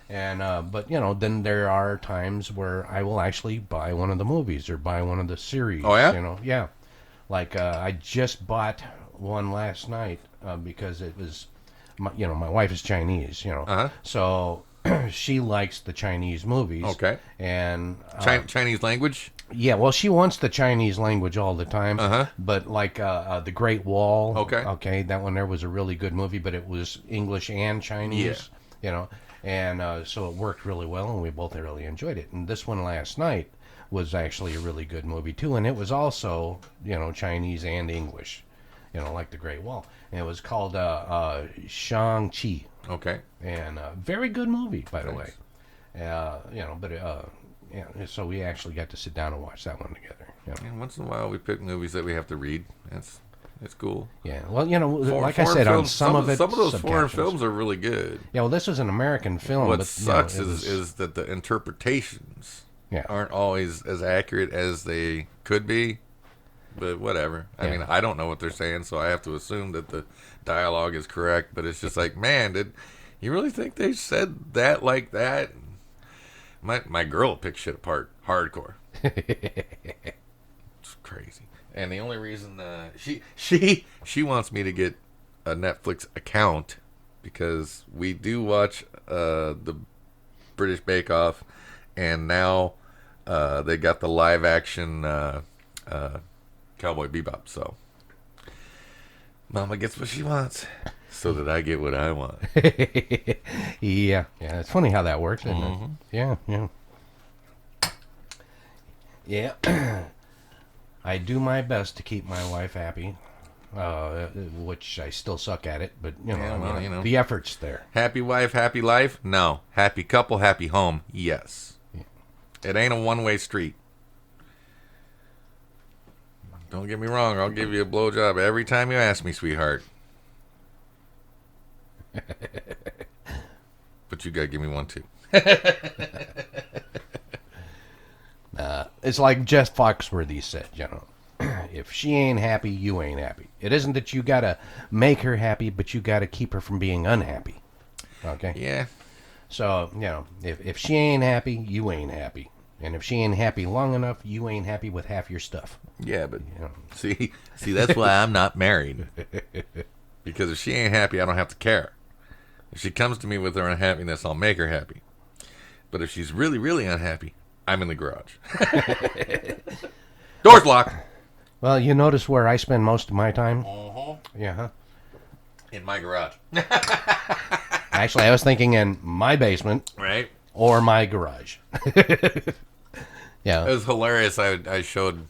And, but, then there are times where I will actually buy one of the movies or buy one of the series. Oh, yeah? Yeah. Like, I just bought one last night. Because it was, my wife is Chinese, so she likes the Chinese movies. Okay. And Chinese language? Yeah, well, she wants the Chinese language all the time. Uh-huh. But like The Great Wall. Okay. that one there was a really good movie, but it was English and Chinese. And so it worked really well, and we both really enjoyed it. And this one last night was actually a really good movie too, and it was also Chinese and English, like The Great Wall. And it was called Shang-Chi. Okay. And very good movie, by the way. So we actually got to sit down and watch that one together. And once in a while, we pick movies that we have to read. It's cool. Yeah, well, like I said, films, on some of those foreign films are really good. Yeah, well, this was an American film. What but, sucks is that the interpretations aren't always as accurate as they could be. But whatever. I mean, I don't know what they're saying, so I have to assume that the dialogue is correct. But it's just like, man, did you really think they said that like that? My girl picks shit apart hardcore. It's crazy. And the only reason she wants me to get a Netflix account because we do watch the British Bake Off, and now they got the live action Cowboy Bebop. So Mama gets what she wants, so that I get what I want. Yeah. It's funny how that works, isn't it? Yeah. I do my best to keep my wife happy, which I still suck at it, but the effort's there. Happy wife, happy life? No. Happy couple, happy home? Yes. Yeah. It ain't a one-way street. Don't get me wrong, I'll give you a blowjob every time you ask me, sweetheart. But you gotta give me one too. It's like Jeff Foxworthy said, if she ain't happy, you ain't happy. It isn't that you gotta make her happy, but you gotta keep her from being unhappy. Okay? Yeah. So, if she ain't happy, you ain't happy. And if she ain't happy long enough, you ain't happy with half your stuff. Yeah, but see, that's why I'm not married. Because if she ain't happy, I don't have to care. If she comes to me with her unhappiness, I'll make her happy. But if she's really, really unhappy, I'm in the garage. Door's locked. Well, you notice where I spend most of my time? Uh-huh. Yeah, huh? In my garage. Actually, I was thinking in my basement. Right. Or my garage. Yeah. It was hilarious. I showed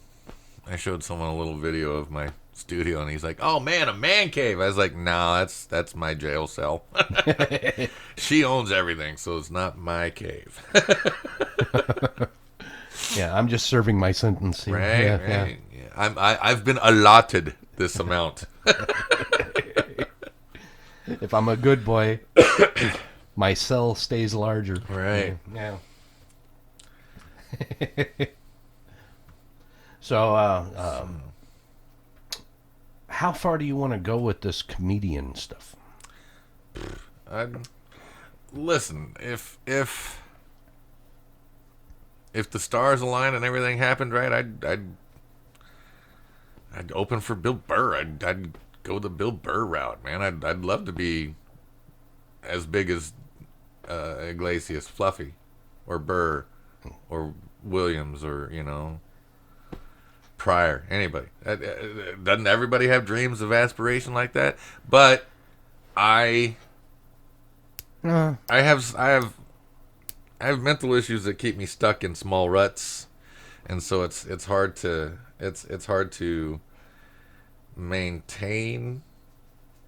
someone a little video of my studio, and he's like, "Oh man, a man cave." I was like, "No, that's my jail cell." She owns everything, so it's not my cave. Yeah, I'm just serving my sentence here. Right. Yeah. I've been allotted this amount. If I'm a good boy, my cell stays larger. Right. Yeah. So, how far do you want to go with this comedian stuff? Listen, if the stars aligned and everything happened right, I'd open for Bill Burr. I'd go the Bill Burr route, man. I'd love to be as big as Iglesias, Fluffy, or Burr, or Williams, or Pryor, anybody. Doesn't everybody have dreams of aspiration like that? But I have mental issues that keep me stuck in small ruts, and so it's hard to maintain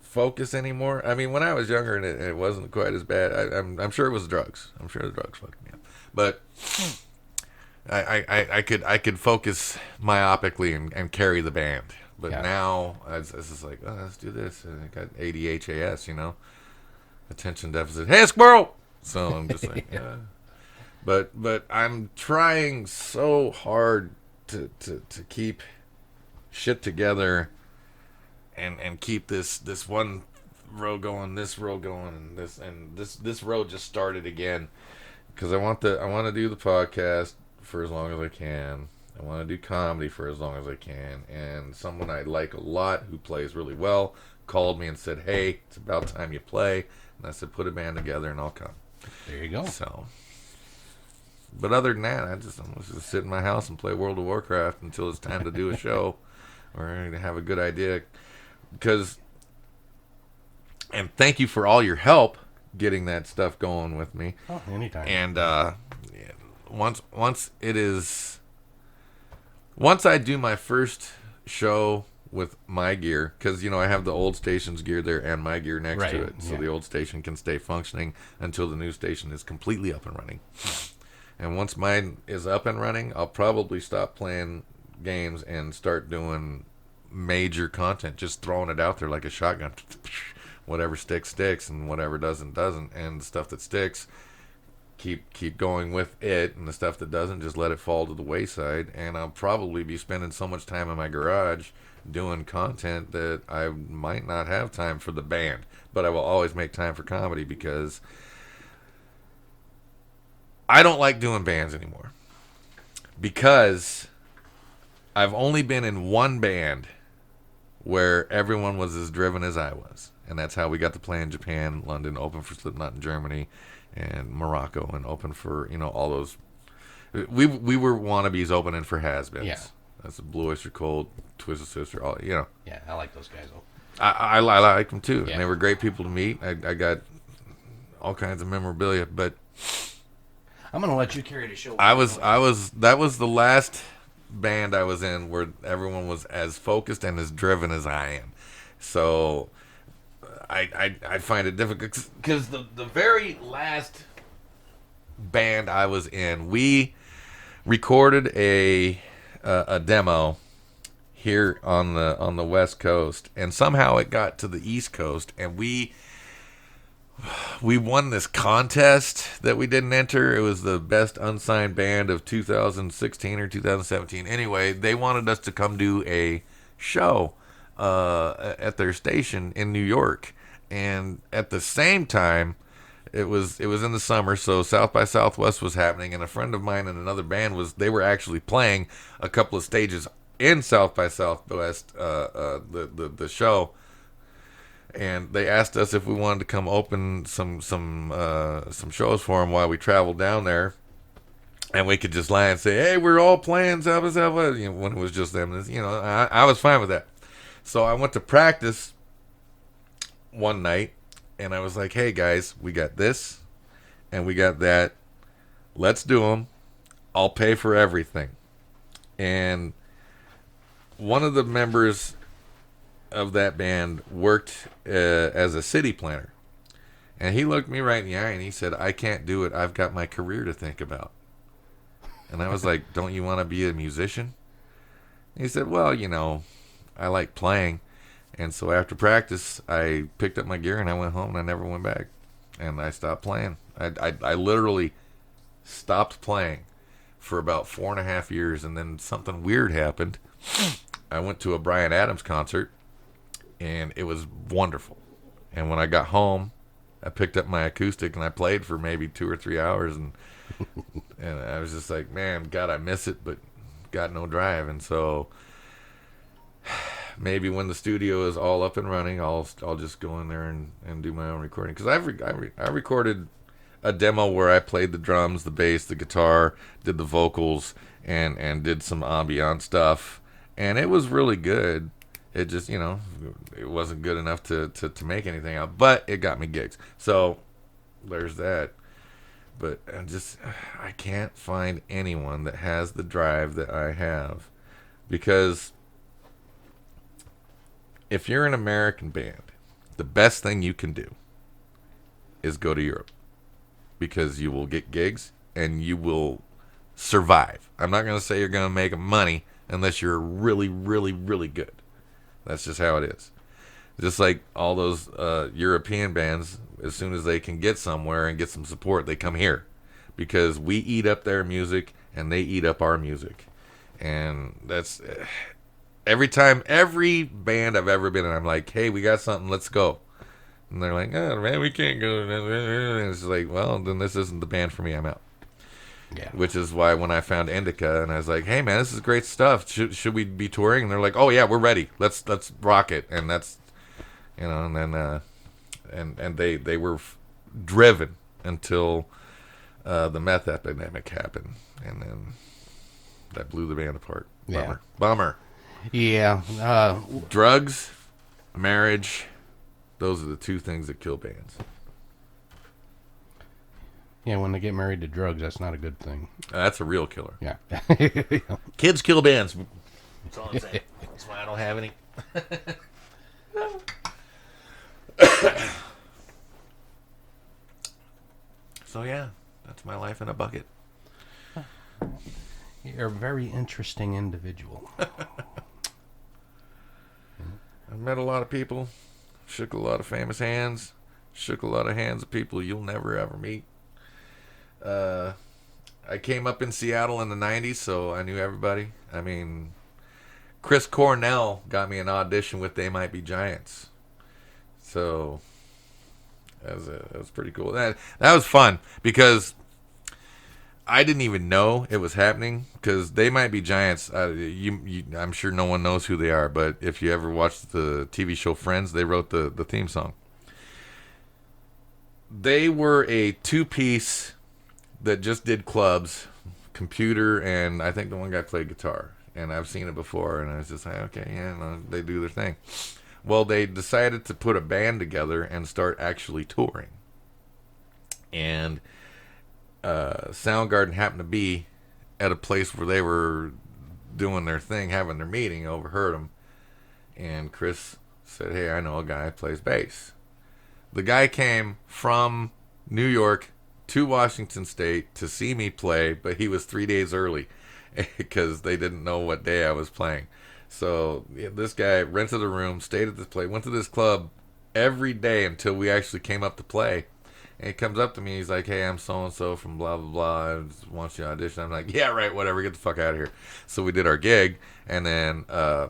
focus anymore. I mean, when I was younger and it wasn't quite as bad, I'm sure it was drugs. I'm sure the drugs fucked me up, but I could focus myopically and carry the band. But now it's just like, oh, let's do this. And I got ADHAS, attention deficit. Hey, squirrel! So I'm just like, But I'm trying so hard to keep shit together and keep this one row going, this row going, and this row just started again because I want to do the podcast for as long as I can. I want to do comedy for as long as I can. And someone I like a lot who plays really well called me and said, "Hey, it's about time you play." And I said, "Put a band together and I'll come." There you go. So But other than that, I'm just sit in my house and play World of Warcraft until it's time to do a show or to have a good idea. And thank you for all your help getting that stuff going with me. Oh, anytime. And once I do my first show with my gear, because I have the old station's gear there and my gear next to it, so the old station can stay functioning until the new station is completely up and running. And once mine is up and running, I'll probably stop playing games and start doing major content, just throwing it out there like a shotgun. Whatever sticks, and whatever doesn't. And the stuff that sticks, keep going with it, and the stuff that doesn't, just let it fall to the wayside. And I'll probably be spending so much time in my garage doing content that I might not have time for the band, but I will always make time for comedy, because I don't like doing bands anymore, because I've only been in one band where everyone was as driven as I was. And that's how we got to play in Japan, London, open for Slipknot in Germany, and Morocco, and open for, all those. We were wannabes opening for has-beens. Yeah. That's a Blue Oyster Cult, Twisted Sister, all. Yeah, I like those guys, though. I like them, too. Yeah. And they were great people to meet. I got all kinds of memorabilia, but I'm going to let you carry the show. That was the last band I was in where everyone was as focused and as driven as I am. So I find it difficult, because the very last band I was in, we recorded a demo here on the West Coast, and somehow it got to the East Coast, and we won this contest that we didn't enter. It was the best unsigned band of 2016 or 2017. Anyway, they wanted us to come do a show at their station in New York. And at the same time, it was in the summer, so South by Southwest was happening, and a friend of mine and another band they were actually playing a couple of stages in South by Southwest, the show. And they asked us if we wanted to come open some shows for them while we traveled down there, and we could just lie and say, "Hey, we're all playing South by Southwest," when it was just them. I was fine with that. So I went to practice one night, and I was like, "Hey guys, we got this, and we got that. Let's do them. I'll pay for everything." And one of the members of that band worked as a city planner, and he looked me right in the eye and he said, "I can't do it. I've got my career to think about." And I was like, "Don't you want to be a musician?" And he said, "Well, I like playing." And so after practice, I picked up my gear and I went home, and I never went back. And I stopped playing. I literally stopped playing for about 4.5 years, and then something weird happened. I went to a Bryan Adams concert, and it was wonderful. And when I got home, I picked up my acoustic and I played for maybe 2 or 3 hours, and I was just like, man, God, I miss it, but got no drive. And so maybe when the studio is all up and running, I'll just go in there and do my own recording. Because I recorded a demo where I played the drums, the bass, the guitar, did the vocals, and did some ambient stuff, and it was really good. It just, it wasn't good enough to make anything out, but it got me gigs. So there's that. But I can't find anyone that has the drive that I have, because if you're an American band, the best thing you can do is go to Europe, because you will get gigs and you will survive. I'm not going to say you're going to make money unless you're really, really, really good. That's just how it is. Just like all those European bands, as soon as they can get somewhere and get some support, they come here, because we eat up their music and they eat up our music. And that's every band I've ever been in, I'm like, "Hey, we got something, let's go." And they're like, "Oh man, we can't go." And it's like, well, then this isn't the band for me, I'm out. Yeah. Which is why when I found Indica and I was like, "Hey man, this is great stuff. Should we be touring?" And they're like, "Oh yeah, we're ready. Let's rock it." And that's, and then and they were driven until the meth epidemic happened, and then that blew the band apart. Yeah. Bummer. Yeah. Drugs, marriage, those are the two things that kill bands. Yeah, when they get married to drugs, that's not a good thing. That's a real killer. Yeah. Kids kill bands. That's all I'm saying. That's why I don't have any. So yeah, that's my life in a bucket. You're a very interesting individual. I've met a lot of people, shook a lot of famous hands, shook a lot of hands of people you'll never ever meet. I came up in Seattle in the 90s, so I knew everybody. I mean, Chris Cornell got me an audition with They Might Be Giants. So that was pretty cool. That was fun because I didn't even know it was happening because They Might Be Giants. I'm sure no one knows who they are, but if you ever watched the TV show Friends, they wrote the theme song. They were a two-piece that just did clubs, computer, and I think the one guy played guitar. And I've seen it before, and I was just like, okay, yeah, no, they do their thing. Well, they decided to put a band together and start actually touring. And Soundgarden happened to be at a place where they were doing their thing, having their meeting, overheard them. And Chris said, hey, I know a guy who plays bass. The guy came from New York to Washington State to see me play, but he was 3 days early because they didn't know what day I was playing. So this guy rented a room, stayed at this place, went to this club every day until we actually came up to play. And he comes up to me, he's like, hey, I'm so-and-so from blah, blah, blah. I just want you to audition. I'm like, yeah, right, whatever, get the fuck out of here. So we did our gig, and then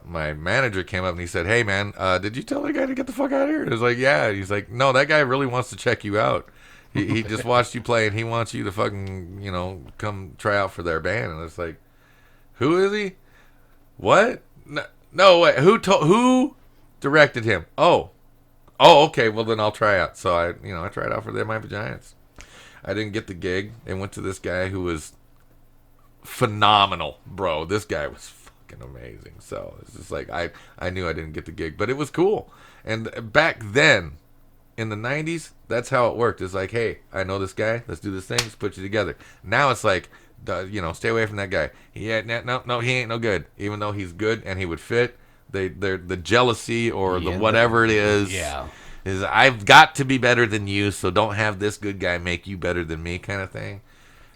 my manager came up and he said, hey, man, did you tell that guy to get the fuck out of here? And I was like, yeah. He's like, no, that guy really wants to check you out. He just watched you play, and he wants you to fucking, come try out for their band. And it's like, who is he? What? No way. Who directed him? Oh, okay. Well, then I'll try out. So I tried out for They Might Be Giants. I didn't get the gig and went to this guy who was phenomenal, bro. This guy was fucking amazing. So it's just like I knew I didn't get the gig, but it was cool. And back then, in the 90s, that's how it worked. It's like, hey, I know this guy. Let's do this thing. Let's put you together. Now it's like, stay away from that guy. He ain't no good. Even though he's good and he would fit, they're the jealousy or the whatever it is. Yeah. Is I've got to be better than you, so don't have this good guy make you better than me, kind of thing.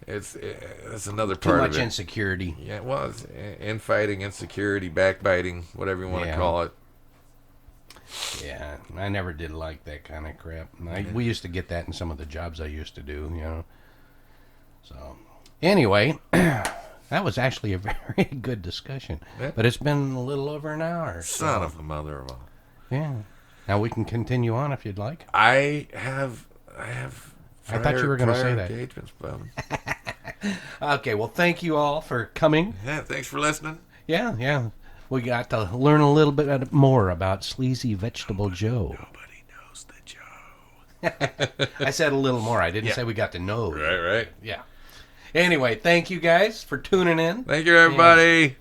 It's another part of it. Too much insecurity. Yeah, well, it's infighting, insecurity, backbiting, whatever you want to call it. Yeah, I never did like that kind of crap. We used to get that in some of the jobs I used to do, So, anyway, that was actually a very good discussion. Yeah. But it's been a little over an hour. Son of a mother of all. Yeah. Now we can continue on if you'd like. I thought you were going to say that. Engagements, Okay, well, thank you all for coming. Yeah, thanks for listening. Yeah. We got to learn a little bit more about Sleazy Vegetable Joe. Nobody knows the Joe. I said a little more. I didn't say we got to know. Right. Yeah. Anyway, thank you guys for tuning in. Thank you, everybody.